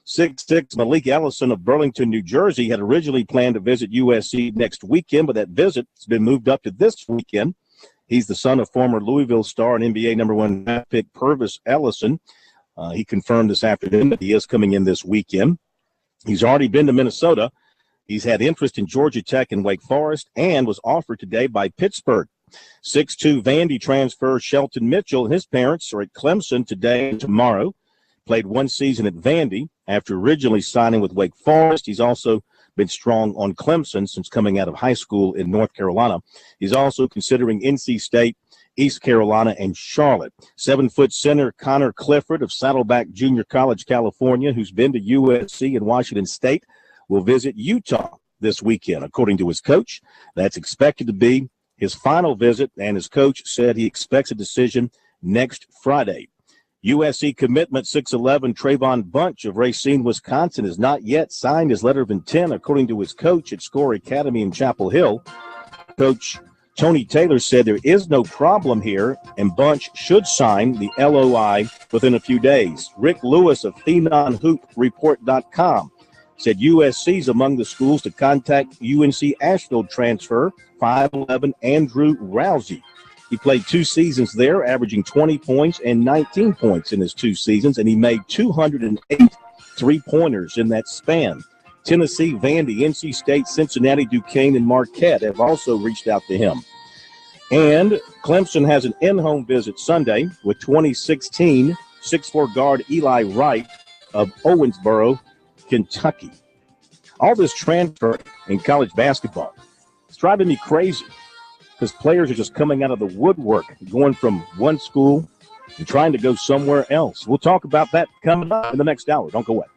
6'6" Malik Ellison of Burlington, New Jersey, had originally planned to visit USC next weekend, but that visit has been moved up to this weekend. He's the son of former Louisville star and NBA #1 draft pick Purvis Ellison. He confirmed this afternoon that he is coming in this weekend. He's already been to Minnesota. He's had interest in Georgia Tech and Wake Forest and was offered today by Pittsburgh. 6'2" Vandy transfer Shelton Mitchell and his parents are at Clemson today and tomorrow. Played 1 season at Vandy after originally signing with Wake Forest. He's also been strong on Clemson since coming out of high school in North Carolina. He's also considering NC State, East Carolina, and Charlotte. 7-foot center Connor Clifford of Saddleback Junior College, California, who's been to USC and Washington State, will visit Utah this weekend. According to his coach, that's expected to be his final visit, and his coach said he expects a decision next Friday. USC commitment 6'11" Trayvon Bunch of Racine, Wisconsin, has not yet signed his letter of intent, according to his coach at Score Academy in Chapel Hill. Coach Tony Taylor said there is no problem here, and Bunch should sign the LOI within a few days. Rick Lewis of PhenonHoopReport.com said USC is among the schools to contact UNC Asheville transfer 5'11" Andrew Rousey. He played 2 seasons there, averaging 20 points and 19 points in his 2 seasons, and he made 208 three-pointers in that span. Tennessee, Vandy, NC State, Cincinnati, Duquesne, and Marquette have also reached out to him. And Clemson has an in-home visit Sunday with 2016 6'4" guard Eli Wright of Owensboro, Kentucky. All this transfer in college basketball, it's driving me crazy, because players are just coming out of the woodwork, going from one school and trying to go somewhere else. We'll talk about that coming up in the next hour. Don't go away.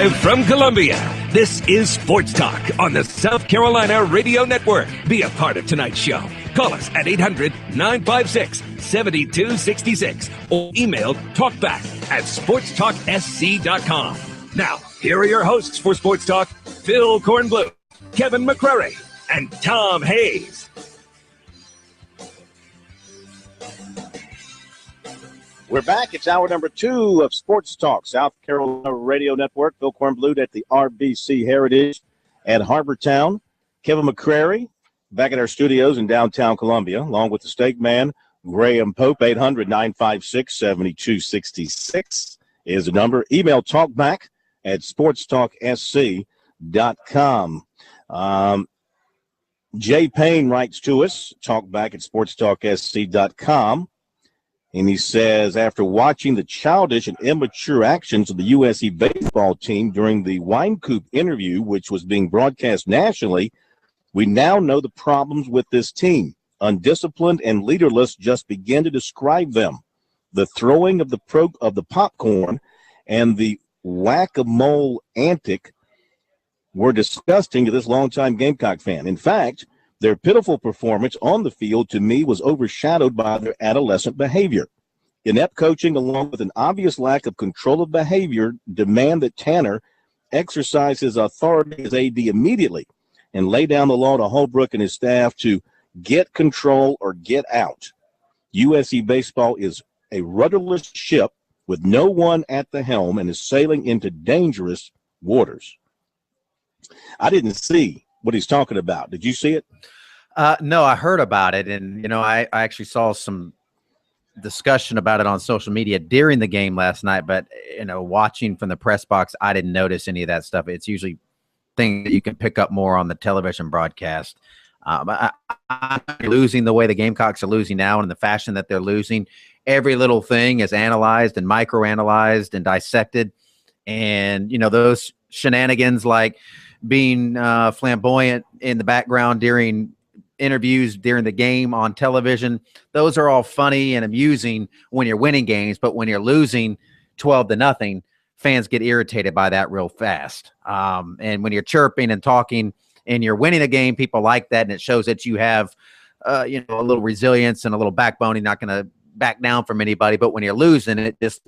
Live from Columbia, this is Sports Talk on the South Carolina Radio Network. Be a part of tonight's show. Call us at 800-956-7266 or email talkback@sportstalksc.com. Now, here are your hosts for Sports Talk, Phil Kornblue, Kevin McCrary, and Tom Hayes. We're back. It's hour number 2 of Sports Talk, South Carolina Radio Network. Phil Kornblue at the RBC Heritage at Harbortown. Kevin McCrary back at our studios in downtown Columbia, along with the Steak Man, Graham Pope. 800-956-7266 is the number. Email talkback@sportstalksc.com. Jay Payne writes to us, talkback@sportstalksc.com. And he says, after watching the childish and immature actions of the USC baseball team during the Wine Coop interview, which was being broadcast nationally, we now know the problems with this team. Undisciplined and leaderless just begin to describe them. The throwing of the popcorn and the whack-a-mole antic were disgusting to this longtime Gamecock fan. In fact, their pitiful performance on the field, to me, was overshadowed by their adolescent behavior. Inept coaching, along with an obvious lack of control of behavior, demand that Tanner exercise his authority as AD immediately and lay down the law to Holbrook and his staff to get control or get out. USC baseball is a rudderless ship with no one at the helm and is sailing into dangerous waters. I didn't see what he's talking about. Did you see it? No, I heard about it. And, I actually saw some discussion about it on social media during the game last night. But, watching from the press box, I didn't notice any of that stuff. It's usually things that you can pick up more on the television broadcast. I'm losing the way the Gamecocks are losing now and in the fashion that they're losing. Every little thing is analyzed and microanalyzed and dissected. And, those shenanigans like being flamboyant in the background during interviews during the game on television, those are all funny and amusing when you're winning games, but when you're losing 12-0, fans get irritated by that real fast. And when you're chirping and talking and you're winning a game, people like that, and it shows that you have a little resilience and a little backbone. You're not going to back down from anybody, but when you're losing, it just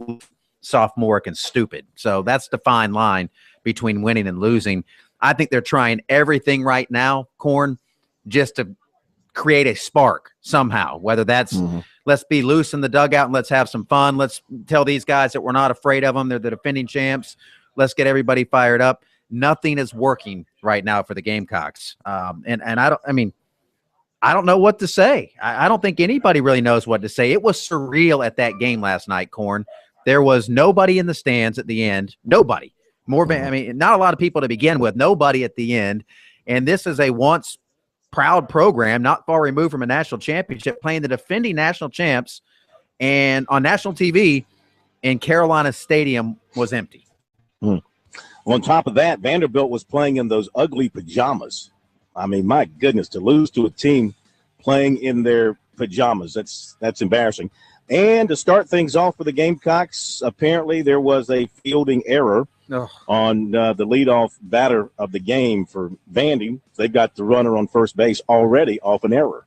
sophomoric and stupid. So that's the fine line between winning and losing. I think they're trying everything right now, Corn, just to create a spark somehow, whether that's let's be loose in the dugout and let's have some fun. Let's tell these guys that we're not afraid of them. They're the defending champs. Let's get everybody fired up. Nothing is working right now for the Gamecocks. And I don't know what to say. I don't think anybody really knows what to say. It was surreal at that game last night, Corn. There was nobody in the stands at the end. Nobody. Not a lot of people to begin with. Nobody at the end. And this is a once proud program, not far removed from a national championship, playing the defending national champs, and on national TV, and Carolina Stadium was empty. On top of that, Vanderbilt was playing in those ugly pajamas. I mean, my goodness, to lose to a team playing in their pajamas, that's embarrassing. And to start things off for the Gamecocks, apparently there was a fielding error on the leadoff batter of the game for Vandy. They've got the runner on first base already off an error.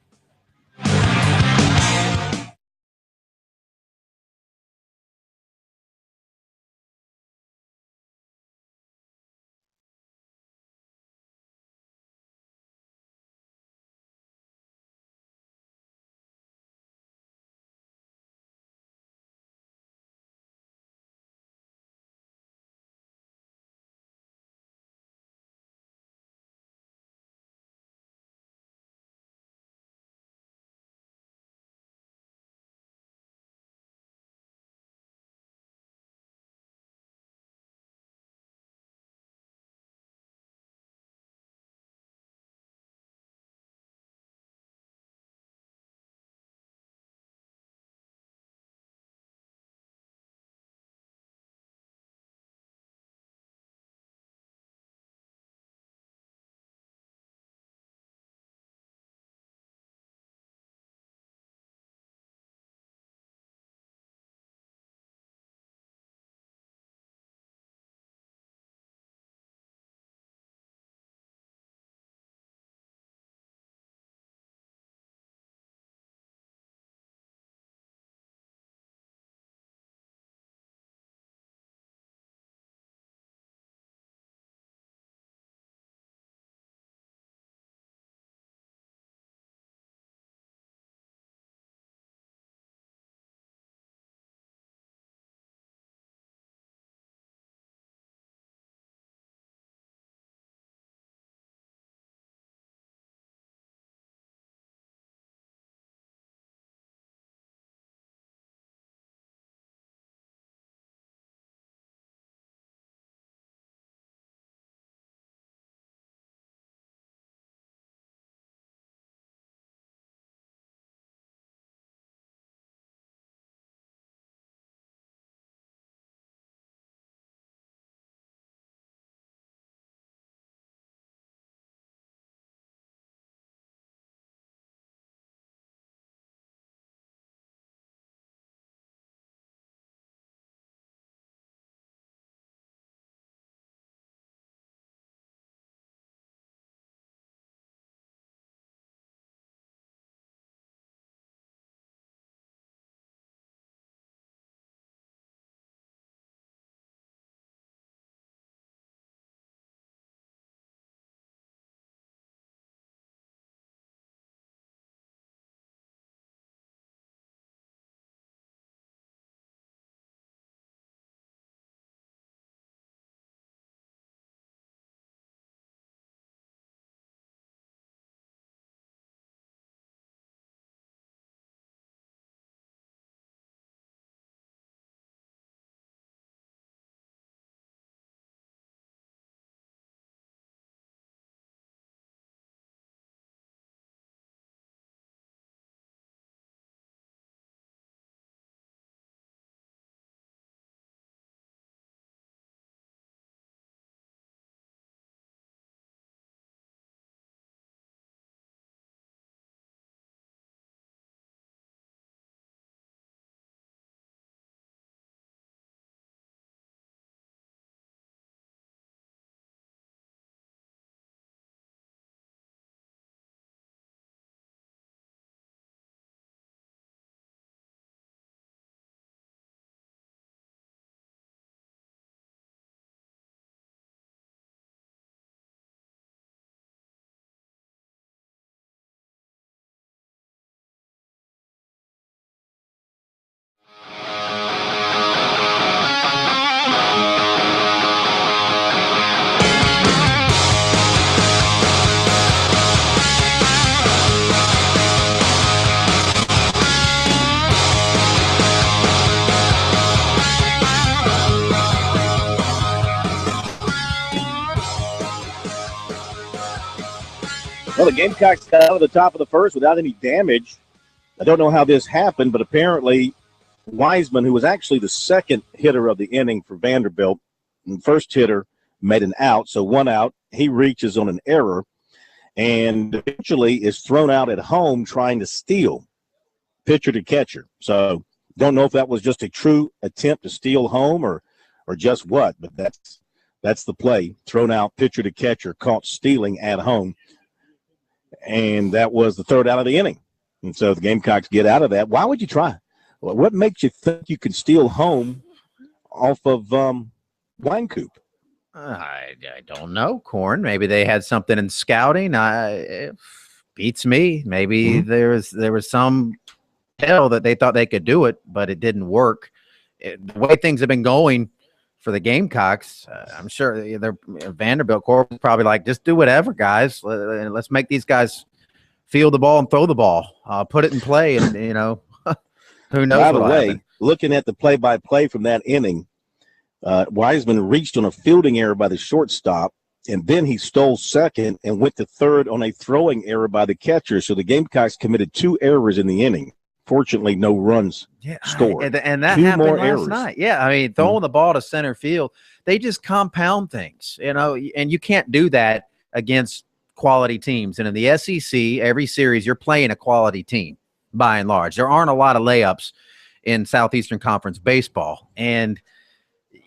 Well, the Gamecocks got out of the top of the first without any damage. I don't know how this happened, but apparently Wiseman, who was actually the second hitter of the inning for Vanderbilt, and the first hitter made an out, so 1 out. He reaches on an error and eventually is thrown out at home trying to steal pitcher to catcher. So don't know if that was just a true attempt to steal home or just what, but that's the play. Thrown out pitcher to catcher, caught stealing at home. And that was the third out of the inning. And so the Gamecocks get out of that. Why would you try? What makes you think you can steal home off of Wine Coop? I don't know, Corn. Maybe they had something in scouting. It beats me. Maybe there was some tell that they thought they could do it, but it didn't work. The way things have been going for the Gamecocks, I'm sure they're Vanderbilt Corp is probably like, just do whatever, guys. Let's make these guys feel the ball and throw the ball, put it in play, and who knows. By the way, looking at the play-by-play from that inning, Wiseman reached on a fielding error by the shortstop, and then he stole second and went to third on a throwing error by the catcher. So the Gamecocks committed 2 errors in the inning. Fortunately, no runs scored. And that 2 happened more last errors. night. Yeah, I mean, throwing the ball to center field, they just compound things, and you can't do that against quality teams. And in the SEC, every series, you're playing a quality team, by and large. There aren't a lot of layups in Southeastern Conference baseball, and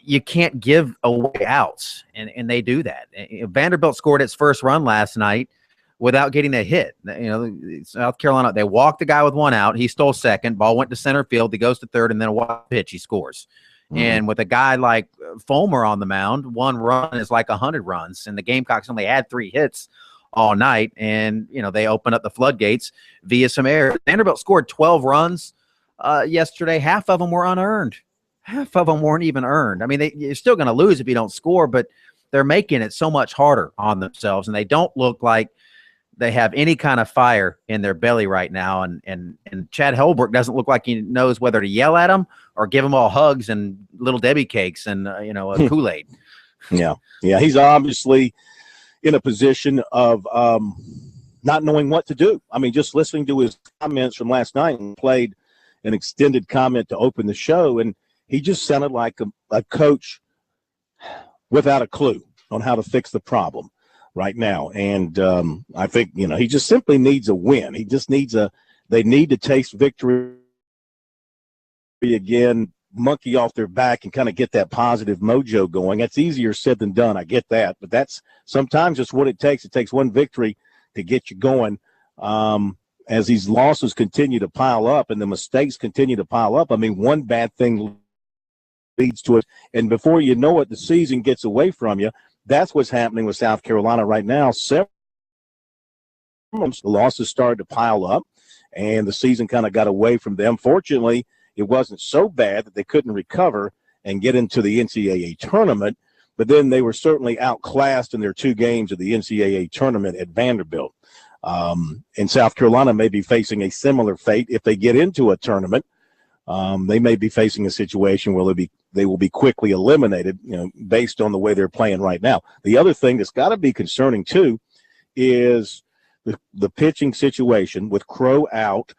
you can't give away outs, and they do that. Vanderbilt scored its first run last night without getting a hit. South Carolina, they walked the guy with 1 out. He stole second. Ball went to center field. He goes to third, and then a wild pitch, he scores. And with a guy like Fulmer on the mound, 1 run is like 100 runs, and the Gamecocks only had 3 hits all night, and they opened up the floodgates via some errors. Vanderbilt scored 12 runs yesterday. Half of them were unearned. Half of them weren't even earned. I mean, you're still going to lose if you don't score, but they're making it so much harder on themselves, and they don't look like they have any kind of fire in their belly right now. And Chad Holbrook doesn't look like he knows whether to yell at them or give them all hugs and Little Debbie cakes and a Kool-Aid. Yeah, he's obviously in a position of not knowing what to do. I mean, just listening to his comments from last night, and played an extended comment to open the show, and he just sounded like a coach without a clue on how to fix the problem right now. And I think, he just simply needs a win. He just needs they need to taste victory again, monkey off their back and kind of get that positive mojo going. That's easier said than done. I get that, but that's sometimes just what it takes. It takes one victory to get you going. As these losses continue to pile up and the mistakes continue to pile up, I mean, one bad thing leads to it. And before you know it, the season gets away from you. That's what's happening with South Carolina right now. Several losses started to pile up, and the season kind of got away from them. Fortunately, it wasn't so bad that they couldn't recover and get into the NCAA tournament, but then they were certainly outclassed in their 2 games of the NCAA tournament at Vanderbilt. And South Carolina may be facing a similar fate if they get into a tournament. They may be facing a situation where they will be quickly eliminated, based on the way they're playing right now. The other thing that's got to be concerning too is the pitching situation with Crow out.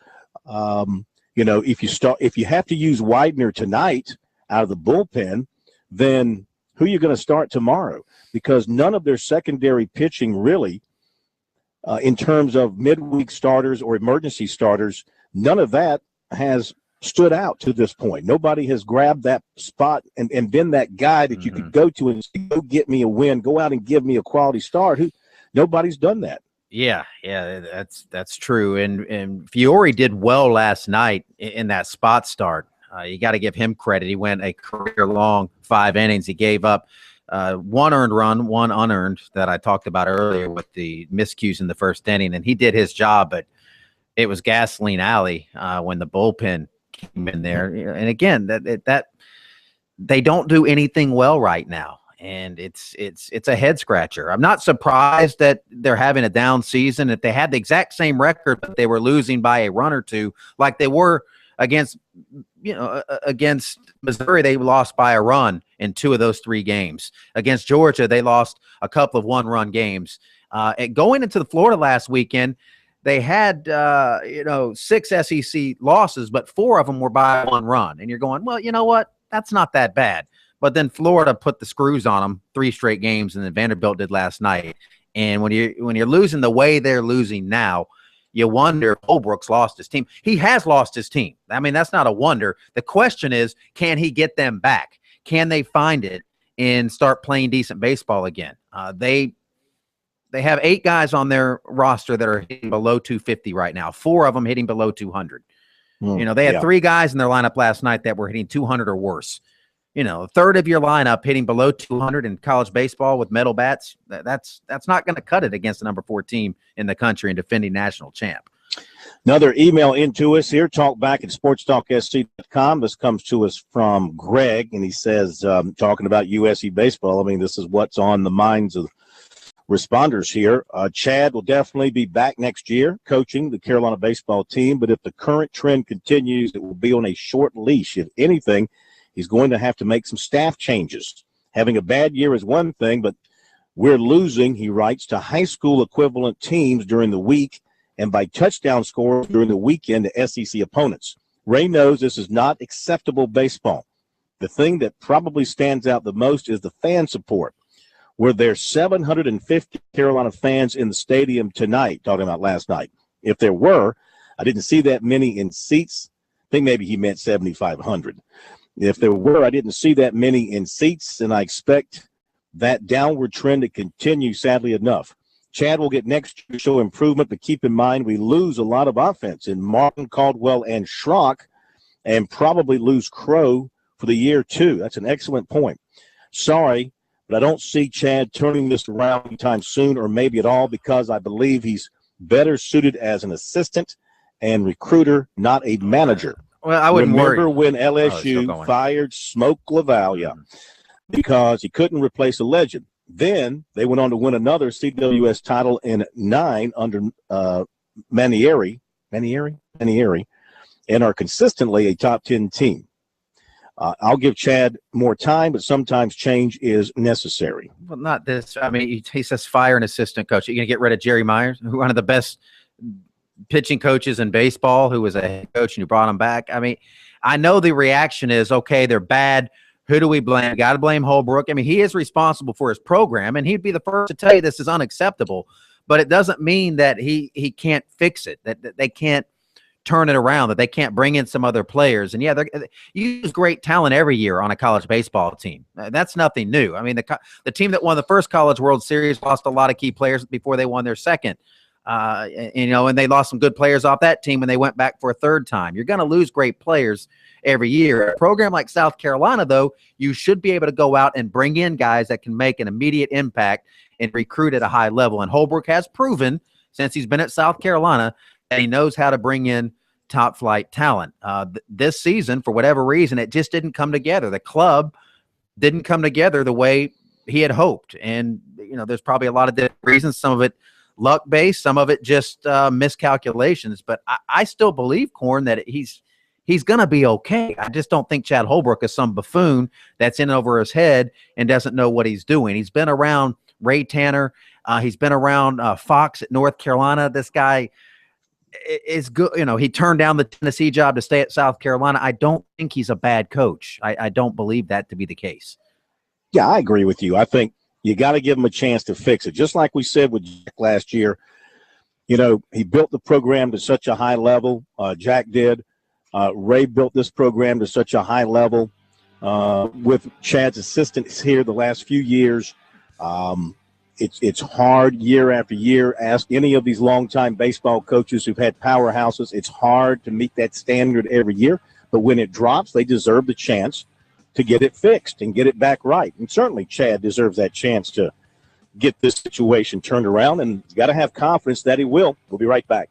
If you have to use Widener tonight out of the bullpen, then who are you going to start tomorrow? Because none of their secondary pitching really, in terms of midweek starters or emergency starters, none of that has stood out to this point. Nobody has grabbed that spot and been that guy that you could go to and say, go get me a win, go out and give me a quality start. Nobody's done that. Yeah, that's true. And Fiore did well last night in that spot start. You got to give him credit. He went a career-long 5 innings. He gave up 1 earned run, 1 unearned that I talked about earlier with the miscues in the first inning, and he did his job, but it was gasoline alley when the bullpen came in there. And again, that they don't do anything well right now. And it's a head scratcher. I'm not surprised that they're having a down season. If they had the exact same record, but they were losing by a run or two, like they were against Missouri, they lost by a run in 2 of those 3 games. Against Georgia, they lost a couple of one-run games. And going into the Florida last weekend, they had 6 SEC losses, but 4 of them were by 1 run. And you're going, well, you know what? That's not that bad. But then Florida put the screws on them 3 straight games, and then Vanderbilt did last night. And when you're losing the way they're losing now, you wonder if Holbrook's lost his team. He has lost his team. I mean, that's not a wonder. The question is, can he get them back? Can they find it and start playing decent baseball again? They have 8 guys on their roster that are hitting below 250 right now. 4 of them hitting below 200. They had 3 guys in their lineup last night that were hitting 200 or worse. A third of your lineup hitting below 200 in college baseball with metal bats, that's not going to cut it against the number 4 team in the country and defending national champ. Another email into us here, talkback@sportstalksc.com. This comes to us from Greg, and he says, talking about USC baseball, I mean, this is what's on the minds of responders here. Chad will definitely be back next year coaching the Carolina baseball team, but if the current trend continues, it will be on a short leash. If anything, he's going to have to make some staff changes. Having a bad year is one thing, but we're losing, he writes, to high school equivalent teams during the week and by touchdown scores during the weekend to SEC opponents. Ray knows this is not acceptable baseball. The thing that probably stands out the most is the fan support. Were there 750 Carolina fans in the stadium tonight, talking about last night? If there were, I didn't see that many in seats. I think maybe he meant 7,500. If there were, I didn't see that many in seats, and I expect that downward trend to continue, sadly enough. Chad will get next year to show improvement, but keep in mind we lose a lot of offense in Martin, Caldwell, and Schrock, and probably lose Crow for the year, too. That's an excellent point. Sorry, but I don't see Chad turning this around anytime soon or maybe at all because I believe he's better suited as an assistant and recruiter, not a manager. Well, I wouldn't Remember worry. when LSU fired Smoke Lavalia because he couldn't replace a legend. Then they went on to win another CWS title in 9 under Manieri, and are consistently a top 10 team. I'll give Chad more time, but sometimes change is necessary. Well, not this. I mean, he says fire an assistant coach. You're going to get rid of Jerry Myers, one of the best pitching coaches in baseball, who was a head coach, and you brought him back. I mean, I know the reaction is, okay, they're bad. Who do we blame? Got to blame Holbrook. I mean, he is responsible for his program, and he'd be the first to tell you this is unacceptable. But it doesn't mean that he can't fix it, that they can't turn it around, that they can't bring in some other players. And, yeah, you use great talent every year on a college baseball team. That's nothing new. I mean, the team that won the first College World Series lost a lot of key players before they won their second. And they lost some good players off that team when they went back for a third time. You're going to lose great players every year. A program like South Carolina, though, you should be able to go out and bring in guys that can make an immediate impact and recruit at a high level. And Holbrook has proven, since he's been at South Carolina, that he knows how to bring in top flight talent. This season, for whatever reason, it just didn't come together. The club didn't come together the way he had hoped. And, there's probably a lot of different reasons. Some of it luck-based, some of it just miscalculations. But I still believe, Corn, that he's going to be okay. I just don't think Chad Holbrook is some buffoon that's in over his head and doesn't know what he's doing. He's been around Ray Tanner. He's been around Fox at North Carolina. This guy is good. He turned down the Tennessee job to stay at South Carolina. I don't think he's a bad coach. I don't believe that to be the case. Yeah, I agree with you. I think you got to give him a chance to fix it. Just like we said with Jack last year, he built the program to such a high level. Jack did. Ray built this program to such a high level with Chad's assistance here the last few years. It's hard year after year. Ask any of these longtime baseball coaches who've had powerhouses. It's hard to meet that standard every year. But when it drops, they deserve the chance to get it fixed and get it back right. And certainly Chad deserves that chance to get this situation turned around, and he's got to have confidence that he will. We'll be right back.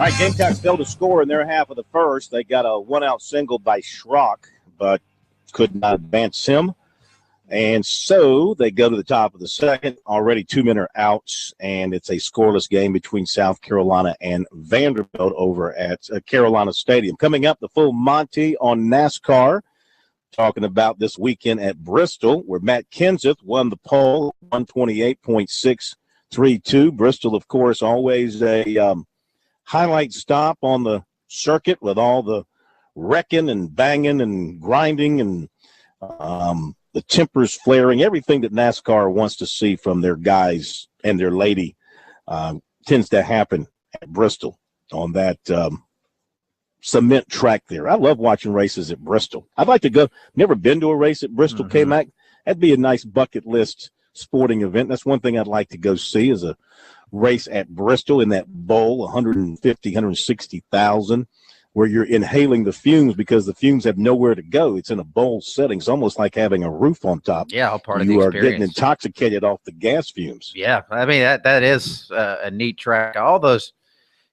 All right, Gamecocks failed to score in their half of the first. They got a one-out single by Schrock, but could not advance him. And so they go to the top of the second. Already 2 men are out, and it's a scoreless game between South Carolina and Vanderbilt over at Carolina Stadium. Coming up, the full Monty on NASCAR, talking about this weekend at Bristol, where Matt Kenseth won the pole, 128.632. Bristol, of course, always a highlight stop on the circuit with all the wrecking and banging and grinding and the tempers flaring, everything that NASCAR wants to see from their guys and their lady tends to happen at Bristol on that cement track there. I love watching races at Bristol. I'd like to go. Never been to a race at Bristol, K-Mac. That'd be a nice bucket list sporting event. That's one thing I'd like to go see is a race at Bristol in that bowl, 160,000. Where you're inhaling the fumes because the fumes have nowhere to go. It's in a bowl setting. It's almost like having a roof on top. Yeah, all part of the experience. You are experience. getting intoxicated off the gas fumes. Yeah, I mean, that is a neat track. All those,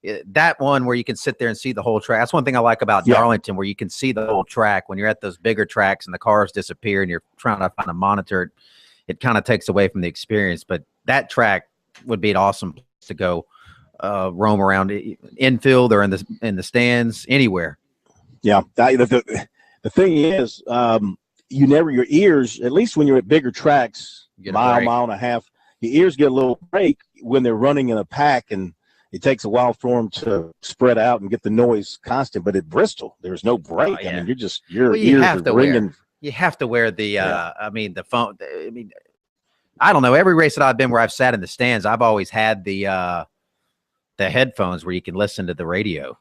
that one where you can sit there and see the whole track. That's one thing I like about Darlington, where you can see the whole track. When you're at those bigger tracks and the cars disappear and you're trying to find a monitor, it kind of takes away from the experience. But that track would be an awesome place to go. Roam around infield or in the stands, anywhere. Yeah, the thing is, your ears, at least when you're at bigger tracks, mile and a half, your ears get a little break when they're running in a pack, and it takes a while for them to spread out and get the noise constant. But at Bristol, there's no break. I mean, your ears are ringing. You have to wear the the phone. I mean, I don't know. Every race that I've been where I've sat in the stands, I've always had the headphones where you can listen to the radio.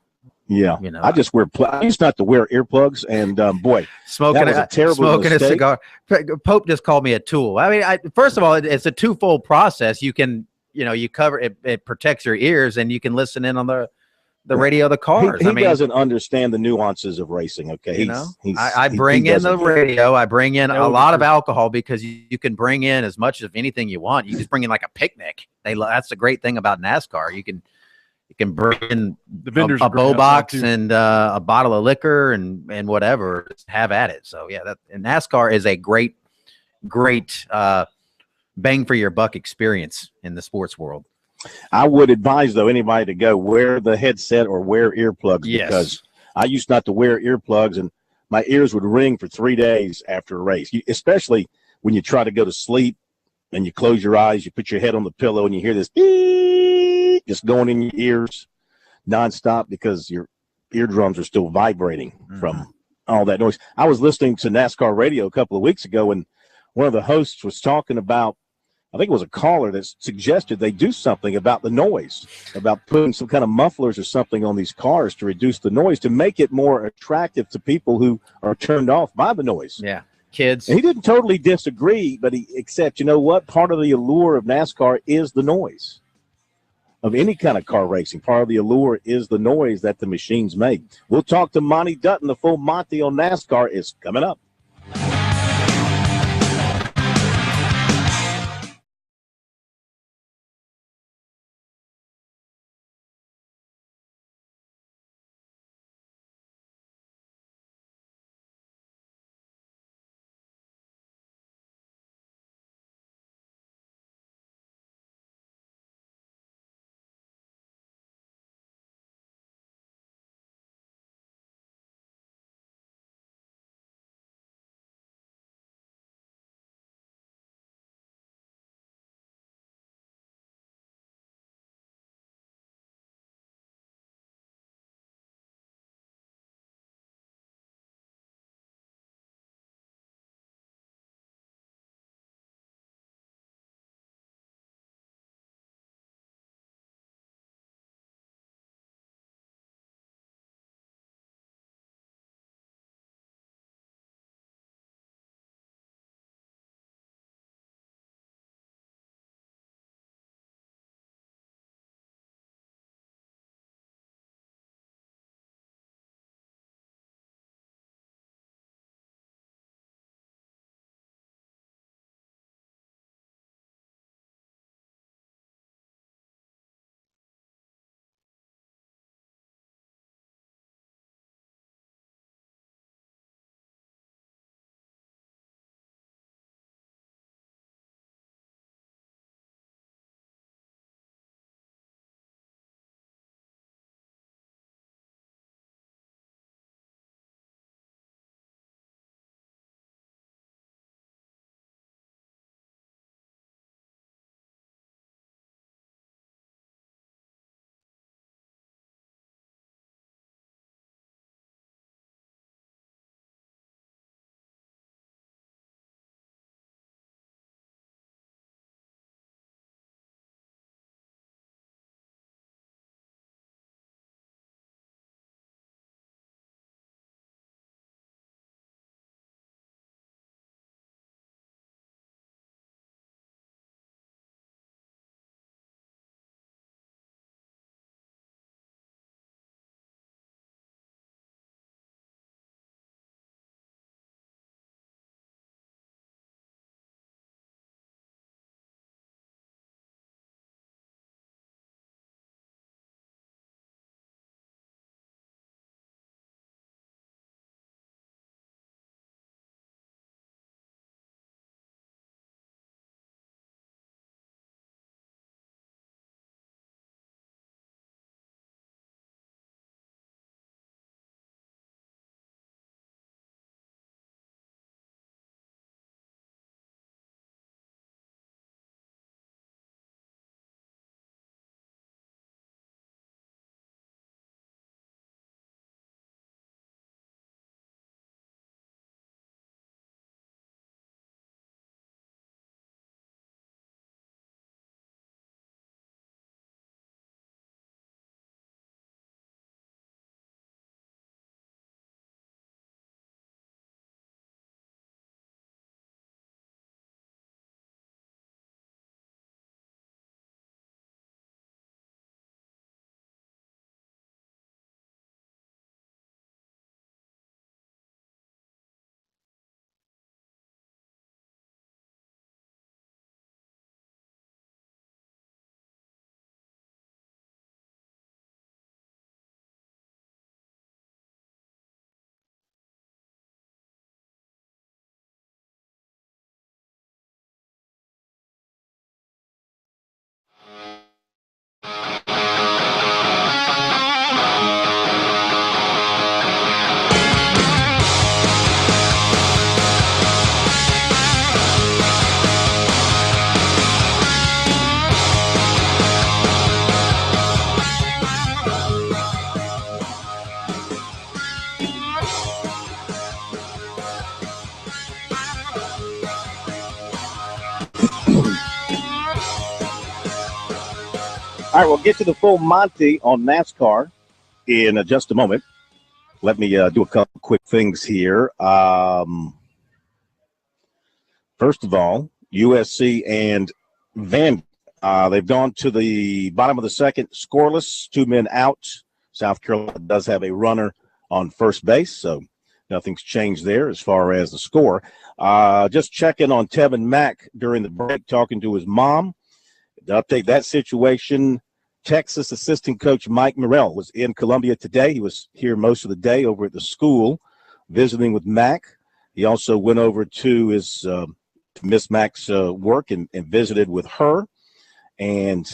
Yeah, I just wear. I used not to wear earplugs, and boy, smoking a terrible mistake. A cigar. Pope just called me a tool. I mean, first of all, it's a twofold process. You can, you cover it. It protects your ears, and you can listen in on the radio of the cars. He doesn't understand the nuances of racing. Okay, I bring in the radio. I bring in a lot of alcohol because you can bring in as much of anything you want. You just bring in like a picnic. That's the great thing about NASCAR. You can bring in a bow box and a bottle of liquor and whatever. Just have at it. So yeah, and NASCAR is a great bang for your buck experience in the sports world. I would advise though anybody to go wear the headset or wear earplugs because I used not to wear earplugs and my ears would ring for 3 days after a race, especially when you try to go to sleep and you close your eyes, you put your head on the pillow and you hear this beep just going in your ears nonstop because your eardrums are still vibrating from all that noise. I was listening to NASCAR radio a couple of weeks ago, and one of the hosts was talking about, I think it was a caller that suggested they do something about the noise, about putting some kind of mufflers or something on these cars to reduce the noise, to make it more attractive to people who are turned off by the noise. Yeah, kids. And he didn't totally disagree, but except, you know what? Part of the allure of NASCAR is the noise. Of any kind of car racing, part of the allure is the noise that the machines make. We'll talk to Monty Dutton. The full Monty on NASCAR is coming up. All right, we'll get to the full Monty on NASCAR in just a moment. Let me do a couple quick things here. First of all, USC and Van, they've gone to the bottom of the second, scoreless, 2 men out. South Carolina does have a runner on first base, so nothing's changed there as far as the score. Just checking on Tevin Mack during the break, talking to his mom. To update that situation, Texas assistant coach Mike Morrell was in Columbia today. He was here most of the day over at the school visiting with Mack. He also went over to his Miss Mack's work and visited with her. And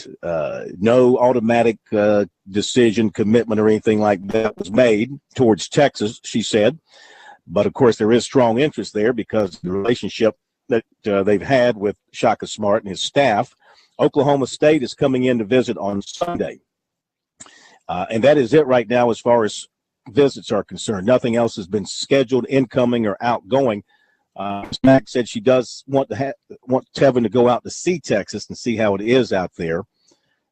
no automatic decision, commitment, or anything like that was made towards Texas, she said. But, of course, there is strong interest there because of the relationship that they've had with Shaka Smart and his staff. Oklahoma State is coming in to visit on Sunday. And that is it right now as far as visits are concerned. Nothing else has been scheduled, incoming or outgoing. Mack said she does want Tevin to go out to see Texas and see how it is out there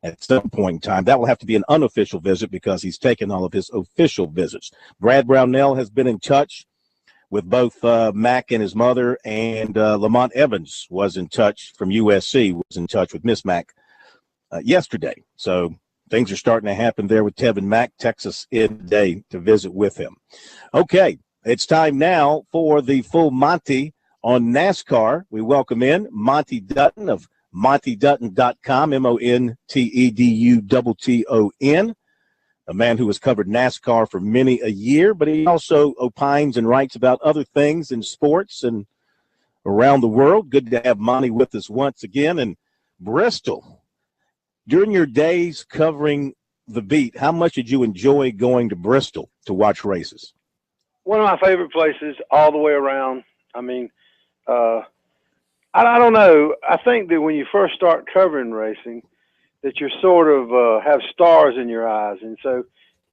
at some point in time. That will have to be an unofficial visit because he's taken all of his official visits. Brad Brownell has been in touch with both Mack and his mother, and Lamont Evans was in touch from USC, was in touch with Miss Mack yesterday. So things are starting to happen there with Tevin Mack. Texas in today to visit with him. Okay, it's time now for the full Monty on NASCAR. We welcome in Monty Dutton of MontyDutton.com, MonTedutton, a man who has covered NASCAR for many a year, but he also opines and writes about other things in sports and around the world. Good to have Monty with us once again. And Bristol, during your days covering the beat, how much did you enjoy going to Bristol to watch races? One of my favorite places all the way around. I mean, I don't know. I think that when you first start covering racing, that you sort of have stars in your eyes. And so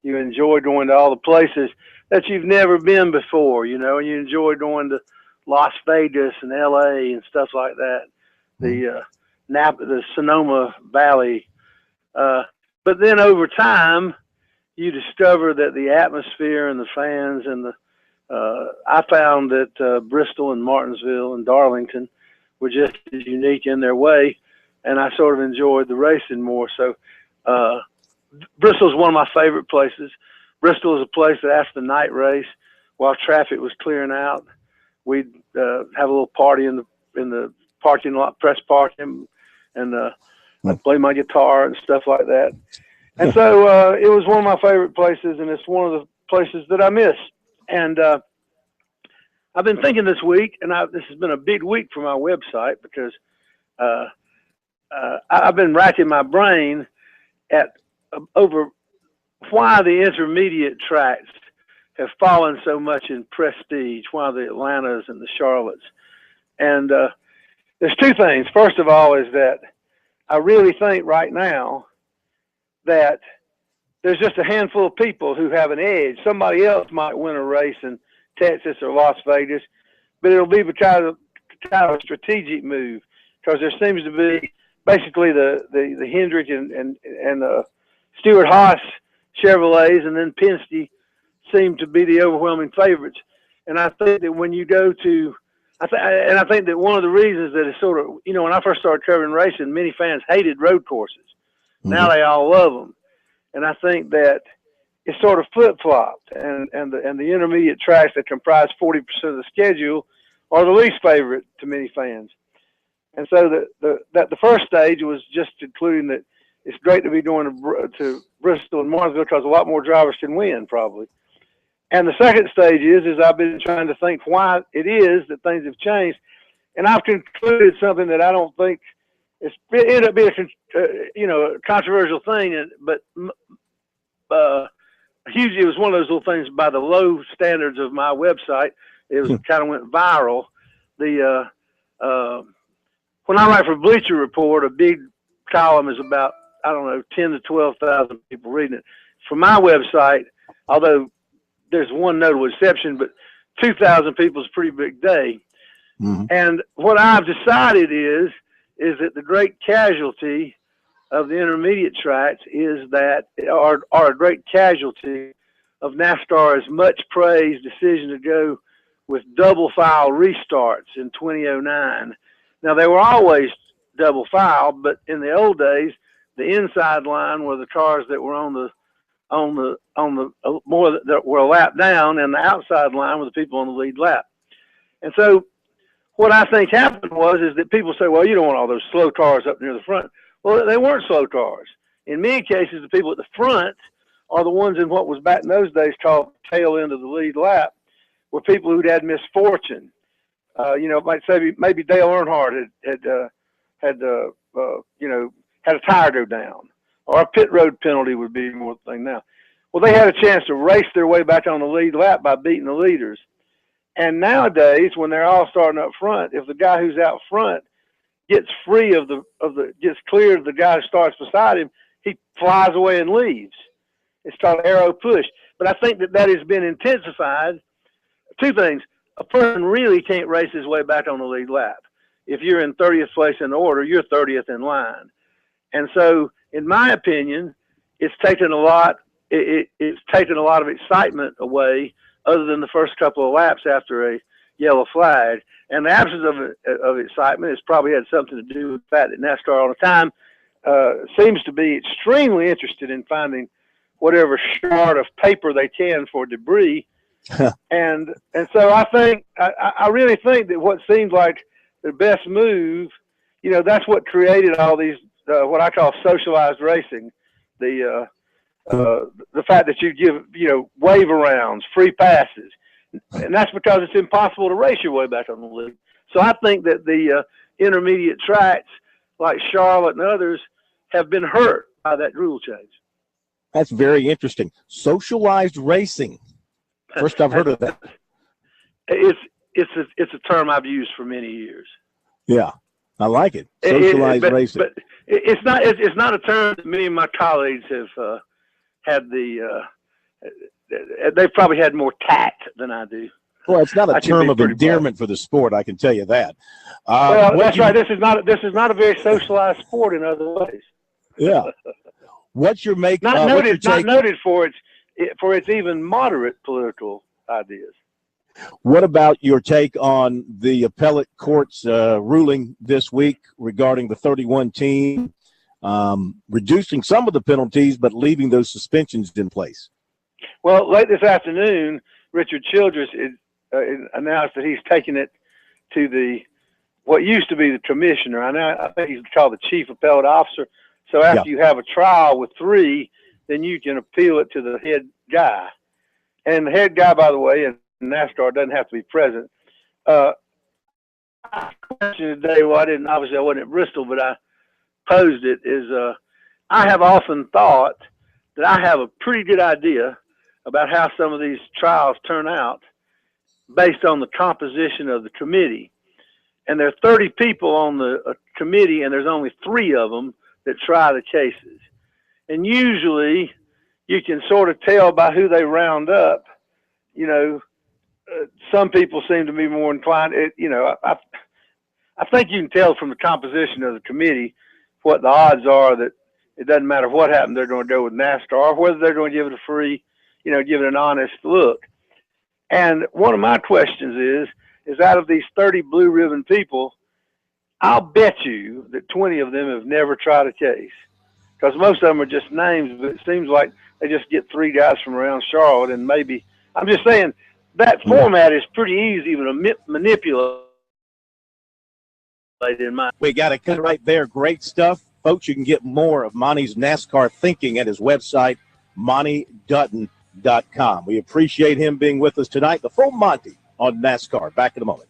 you enjoy going to all the places that you've never been before, you know, and you enjoy going to Las Vegas and LA and stuff like that, the Sonoma Valley. But then over time, you discover that the atmosphere and the fans and I found that Bristol and Martinsville and Darlington were just as unique in their way. And I sort of enjoyed the racing more. So Bristol is one of my favorite places. Bristol is a place that after the night race, while traffic was clearing out, we'd have a little party in the parking lot, press parking, and I'd play my guitar and stuff like that. And so it was one of my favorite places, and it's one of the places that I miss. And I've been thinking this week, and this has been a big week for my website because I've been racking my brain over why the intermediate tracks have fallen so much in prestige, why the Atlantas and the Charlottes. And there's two things. First of all is that I really think right now that there's just a handful of people who have an edge. Somebody else might win a race in Texas or Las Vegas, but it'll be kind of a strategic move because there seems to be basically the Hendrick and Stewart-Haas Chevrolets, and then Penske seem to be the overwhelming favorites. And I think that when you go to I think that one of the reasons that it's sort of, you know, when I first started covering racing, many fans hated road courses. Mm-hmm. Now they all love them. And I think that it's sort of flip-flopped, and the intermediate tracks that comprise 40% of the schedule are the least favorite to many fans. And so the first stage was just including that it's great to be going to Bristol and Martinsville because a lot more drivers can win probably. And the second stage is I've been trying to think why it is that things have changed, and I've concluded something that I don't think it ended up being a controversial thing, but hugely it was one of those little things by the low standards of my website. It was kind of went viral. When I write for Bleacher Report, a big column is about 10 to 12,000 people reading it. For my website, although there's one notable exception, but 2,000 people is a pretty big day. Mm-hmm. And what I've decided is that the great casualty of the intermediate tracks is that are a great casualty of NASCAR's much praised decision to go with double file restarts in 2009. Now they were always double file, but in the old days, the inside line were the cars that were on the more that were a lap down, and the outside line were the people on the lead lap. And so what I think happened is that people say, well, you don't want all those slow cars up near the front. Well, they weren't slow cars. In many cases, the people at the front are the ones in what was back in those days called the tail end of the lead lap, were people who'd had misfortune. Might say maybe Dale Earnhardt had a tire go down, or a pit road penalty would be more the thing now. Well, they had a chance to race their way back on the lead lap by beating the leaders. And nowadays, when they're all starting up front, if the guy who's out front gets free gets clear of the guy who starts beside him, he flies away and leaves. It's called arrow push. But I think that has been intensified. Two things. A person really can't race his way back on the lead lap. If you're in 30th place in the order, you're 30th in line. And so, in my opinion, it's taken a lot. It's taken a lot of excitement away, other than the first couple of laps after a yellow flag. And the absence of excitement has probably had something to do with the fact that NASCAR all the time seems to be extremely interested in finding whatever shard of paper they can for debris. and so I really think that what seems like the best move, that's what created all these what I call socialized racing. The fact that you give wave arounds, free passes, and that's because it's impossible to race your way back on the lead. So I think that the intermediate tracks like Charlotte and others have been hurt by that rule change. That's very interesting. Socialized racing. First I've heard of that. It's a term I've used for many years. Yeah, I like it. Socialized racing. But it's not a term that many of my colleagues have had they've probably had more tact than I do. Well, it's not a term of endearment for the sport, I can tell you that. Well, that's right. This is not a very socialized sport in other ways. Yeah. What's your make? Not noted for its even moderate political ideas. What about your take on the appellate court's ruling this week regarding the 31 team, reducing some of the penalties but leaving those suspensions in place? Well, late this afternoon, Richard Childress announced that he's taking it to what used to be the commissioner. I think he's called the chief appellate officer. So after you have a trial with 3, then you can appeal it to the head guy. And the head guy, by the way, in NASCAR doesn't have to be present. My question today, I wasn't at Bristol, but I posed it, is I have often thought that I have a pretty good idea about how some of these trials turn out based on the composition of the committee. And there are 30 people on the committee, and there's only 3 of them that try the cases. And usually you can sort of tell by who they round up. Some people seem to be more inclined. I think you can tell from the composition of the committee what the odds are that it doesn't matter what happened, they're going to go with NASCAR, or whether they're going to give it a free, give it an honest look. And one of my questions is out of these 30 blue ribbon people, I'll bet you that 20 of them have never tried a case, because most of them are just names, but it seems like they just get 3 guys from around Charlotte, and maybe, I'm just saying, that format is pretty easy to manipulate in my. We got to cut right there. Great stuff. Folks, you can get more of Monty's NASCAR thinking at his website, MontyDutton.com. We appreciate him being with us tonight. The full Monty on NASCAR. Back in a moment.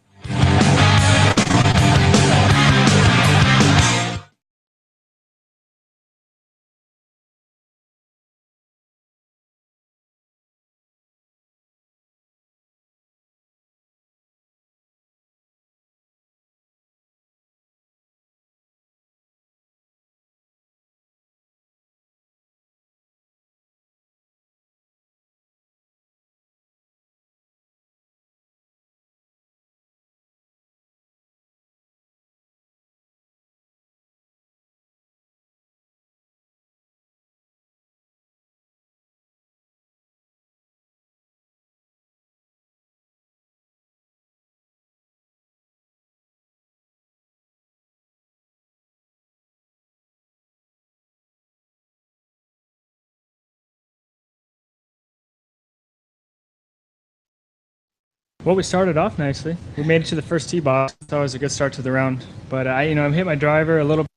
Well, we started off nicely. We made it to the first tee box. It's always a good start to the round. But I hit my driver a little.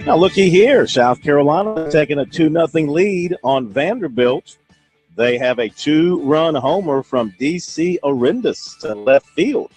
Now, looky here. South Carolina taking a 2-0 lead on Vanderbilt. They have a 2-run homer from D.C. Arendas to left field.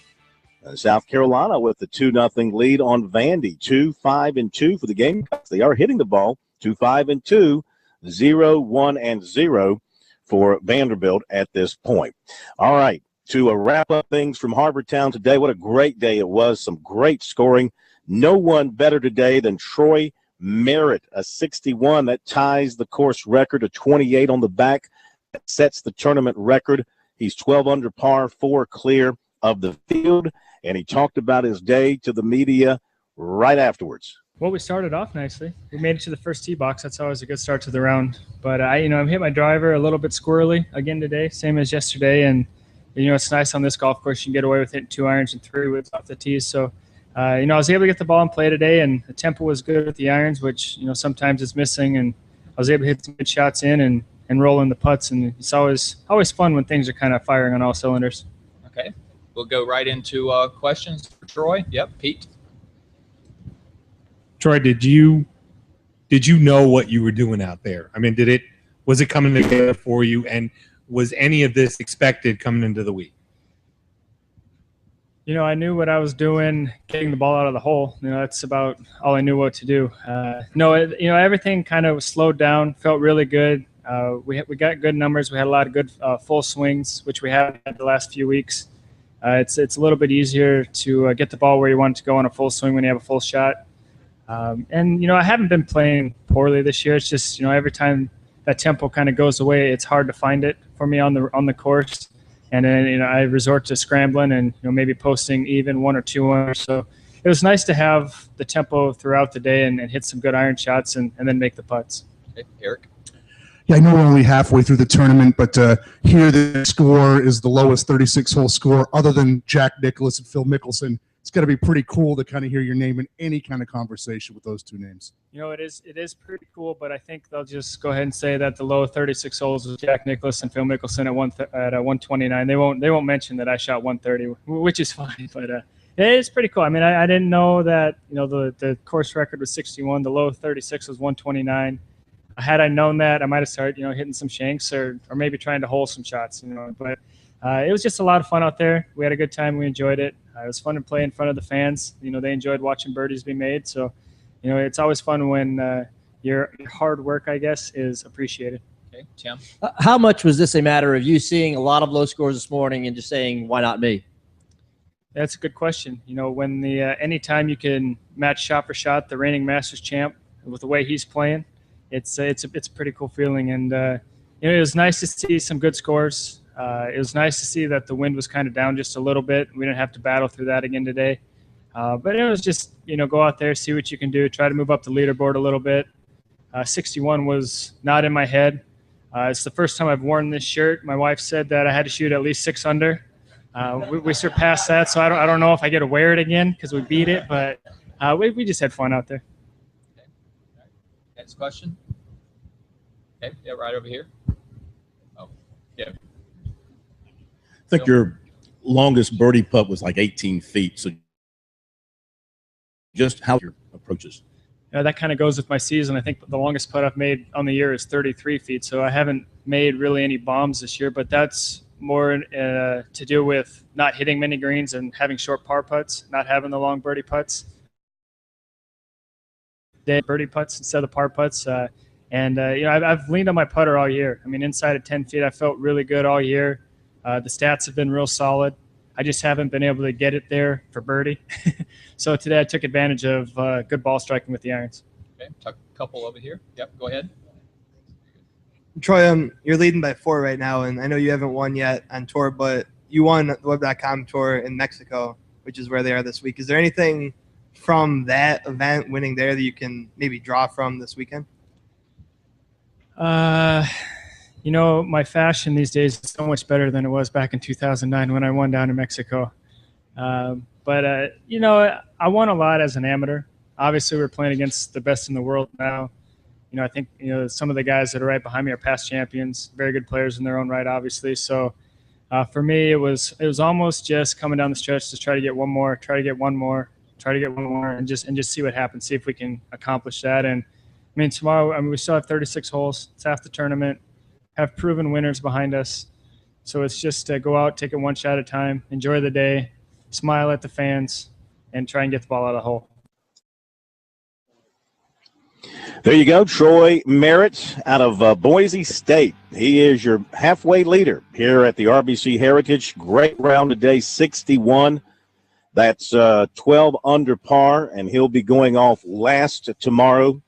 And South Carolina with the 2-0 lead on Vandy. 2-5-2 for the Gamecocks. They are hitting the ball. 2-5-2, 0-1-0 for Vanderbilt at this point. All right, to wrap up things from Harbortown today, what a great day it was. Some great scoring. No one better today than Troy Merritt, a 61 that ties the course record, a 28 on the back that sets the tournament record. He's 12 under par, 4 clear of the field, and he talked about his day to the media right afterwards. Well, we started off nicely. We made it to the first tee box. That's always a good start to the round. But I hit my driver a little bit squirrely again today, same as yesterday. And it's nice on this golf course. You can get away with hitting 2 irons and 3 wood off the tees. So, I was able to get the ball in play today, and the tempo was good with the irons, which sometimes it's missing. And I was able to hit some good shots in and roll in the putts. And it's always fun when things are kind of firing on all cylinders. Okay, we'll go right into questions for Troy. Yep, Pete. Troy, did you know what you were doing out there? I mean, was it coming together for you, and was any of this expected coming into the week? I knew what I was doing, getting the ball out of the hole. That's about all I knew what to do. Everything kind of slowed down, felt really good. We got good numbers. We had a lot of good full swings, which we haven't had the last few weeks. It's a little bit easier to get the ball where you want it to go on a full swing when you have a full shot. And I haven't been playing poorly this year. It's just every time that tempo kind of goes away, it's hard to find it for me on the course. And then I resort to scrambling and maybe posting even one or two under. So it was nice to have the tempo throughout the day and hit some good iron shots and then make the putts. Okay, Eric. Yeah, I know we're only halfway through the tournament, but here the score is the lowest 36-hole score other than Jack Nicklaus and Phil Mickelson. It's got to be pretty cool to kind of hear your name in any kind of conversation with those two names. It is pretty cool, but I think they'll just go ahead and say that the low 36 holes was Jack Nicklaus and Phil Mickelson at 129. They won't mention that I shot 130, which is fine. But it's pretty cool. I mean, I didn't know that the course record was 61. The low 36 was 129. Had I known that, I might have started hitting some shanks or maybe trying to hole some shots. But it was just a lot of fun out there. We had a good time. We enjoyed it. It was fun to play in front of the fans. They enjoyed watching birdies be made. So, it's always fun when your hard work, I guess, is appreciated. Okay, Tim. How much was this a matter of you seeing a lot of low scores this morning and just saying, why not me? That's a good question. When anytime you can match shot for shot the reigning Masters champ with the way he's playing, it's a pretty cool feeling. And it was nice to see some good scores. It was nice to see that the wind was kind of down just a little bit. We didn't have to battle through that again today. But it was just, go out there, see what you can do, try to move up the leaderboard a little bit. 61 was not in my head. It's the first time I've worn this shirt. My wife said that I had to shoot at least 6 under. We surpassed that, so I don't know if I get to wear it again because we beat it, but we just had fun out there. Okay. Right. Next question. Okay, yeah, right over here. Oh, yeah. I think your longest birdie putt was like 18 feet. So just how your approaches? That kind of goes with my season. I think the longest putt I've made on the year is 33 feet. So I haven't made really any bombs this year, but that's more to do with not hitting many greens and having short par putts, not having the long birdie putts. Birdie putts instead of par putts. I've leaned on my putter all year. I mean, inside of 10 feet, I felt really good all year. The stats have been real solid. I just haven't been able to get it there for birdie. So today I took advantage of good ball striking with the irons. Okay, a couple over here. Yep, go ahead. Troy, you're leading by 4 right now, and I know you haven't won yet on tour, but you won the Web.com tour in Mexico, which is where they are this week. Is there anything from that event, winning there, that you can maybe draw from this weekend? My fashion these days is so much better than it was back in 2009 when I won down in Mexico. I won a lot as an amateur. Obviously, we're playing against the best in the world now. I think, some of the guys that are right behind me are past champions, very good players in their own right, obviously. So for me, it was almost just coming down the stretch to try to get one more, and just see what happens, see if we can accomplish that. And I mean, tomorrow, we still have 36 holes. It's half the tournament, have proven winners behind us. So it's just go out, take it one shot at a time, enjoy the day, smile at the fans, and try and get the ball out of the hole. There you go, Troy Merritt out of Boise State. He is your halfway leader here at the RBC Heritage. Great round today, 61. That's 12 under par, and he'll be going off last tomorrow.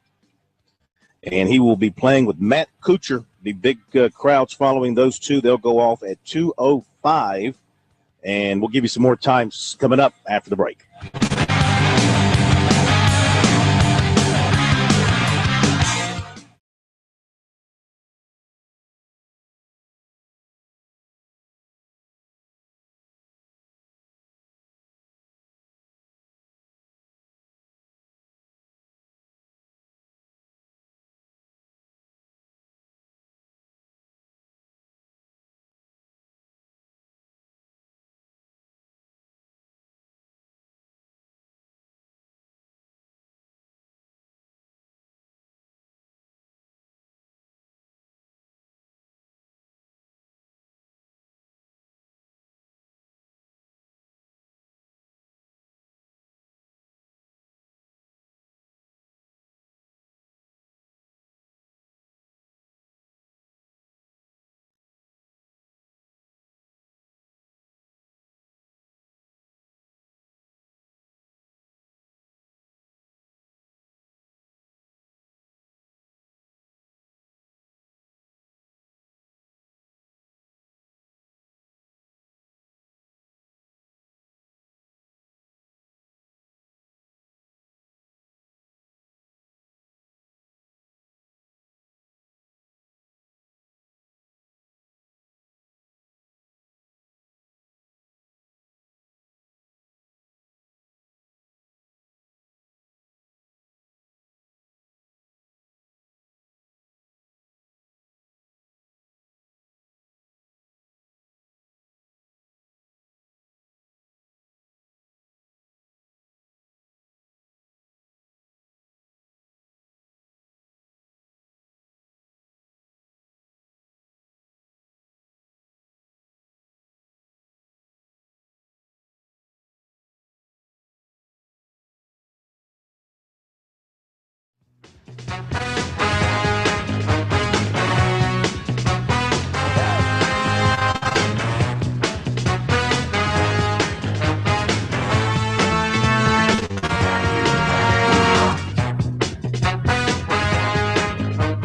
And he will be playing with Matt Kuchar. The big crowds following those two. They'll go off at 2:05. And we'll give you some more times coming up after the break.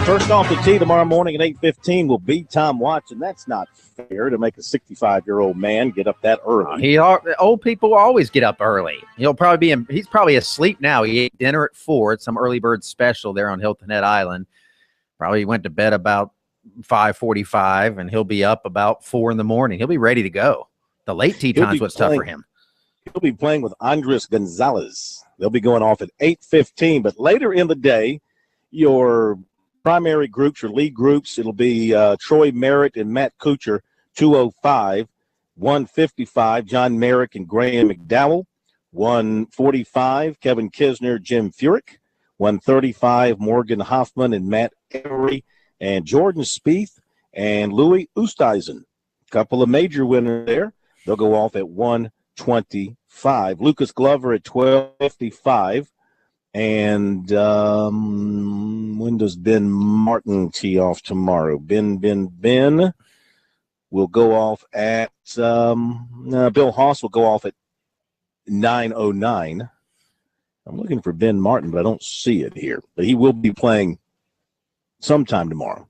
First off the tee tomorrow morning at 8:15 will be Tom Watson. That's not fair to make a 65-year-old man get up that early. Old people always get up early. He's probably asleep now. He ate dinner at 4 at some early bird special there on Hilton Head Island. Probably went to bed about 5:45, and he'll be up about 4 in the morning. He'll be ready to go. The late tee time's what's tough for him. He'll be playing with Andres Gonzalez. They'll be going off at 8:15. But later in the day, your primary groups, your lead groups, it'll be Troy Merritt and Matt Kuchar, 205. 155, John Merrick and Graham McDowell. 145, Kevin Kisner, Jim Furyk. 135, Morgan Hoffman and Matt Avery. And Jordan Spieth and Louis Oosthuizen. A couple of major winners there. They'll go off at 125. Lucas Glover at 12:55. And when does Ben Martin tee off tomorrow? Ben will go off at Bill Haas will go off at 9:09. I'm looking for Ben Martin, but I don't see it here. But he will be playing sometime tomorrow.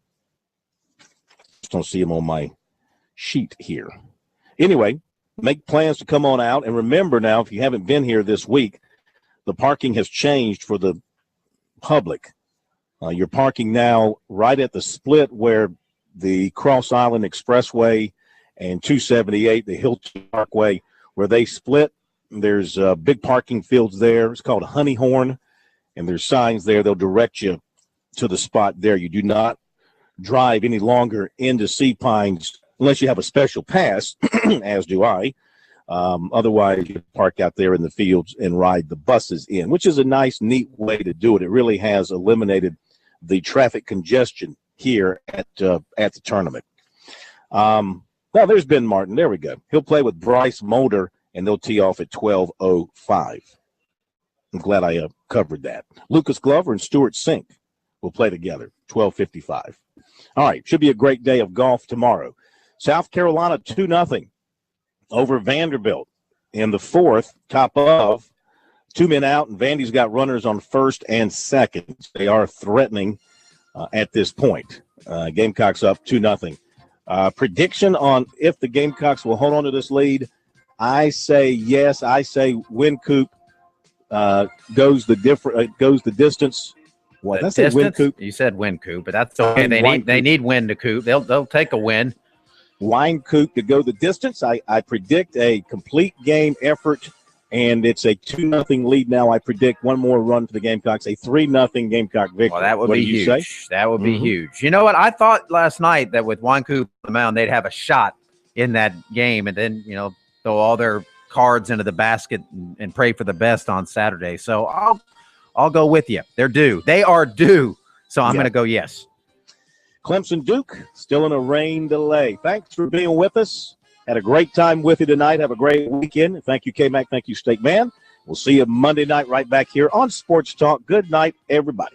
Just don't see him on my sheet here. Anyway, make plans to come on out. And remember now, if you haven't been here this week, the parking has changed for the public. You're parking now right at the split where the Cross Island Expressway and 278, the Hilton Parkway, where they split. There's big parking fields there. It's called Honeyhorn, and there's signs there. They'll direct you to the spot there. You do not drive any longer into Sea Pines unless you have a special pass, as do I. Otherwise, you park out there in the fields and ride the buses in, which is a nice, neat way to do it. It really has eliminated the traffic congestion here at the tournament. Well, there's Ben Martin. There we go. He'll play with Bryce Mulder, and they'll tee off at 12:05. I'm glad I covered that. Lucas Glover and Stuart Sink will play together, 12:55. All right, should be a great day of golf tomorrow. South Carolina 2-0 over Vanderbilt in the fourth, top of. 2 men out, and Vandy's got runners on first and second. They are threatening at this point. Gamecocks up 2-0. Prediction on if the Gamecocks will hold on to this lead, I say yes. I say Wynkoop goes the distance. What? That's a Wynkoop. You said Wynkoop, but that's okay. They need win to coop. They'll take a win. Wynkoop to go the distance. I predict a complete game effort, and it's a 2-0 lead now. I predict one more run for the Gamecocks, a 3-0 Gamecock victory. Well, that would be huge. Say? That would be huge. You know what? I thought last night that with Wynkoop on the mound, they'd have a shot in that game, and then throw all their cards into the basket and pray for the best on Saturday. So I'll go with you. They're due. They are due. So I'm going to go yes. Clemson Duke still in a rain delay. Thanks for being with us. Had a great time with you tonight. Have a great weekend. Thank you, K-Mac. Thank you, Steak Man. We'll see you Monday night right back here on Sports Talk. Good night, everybody.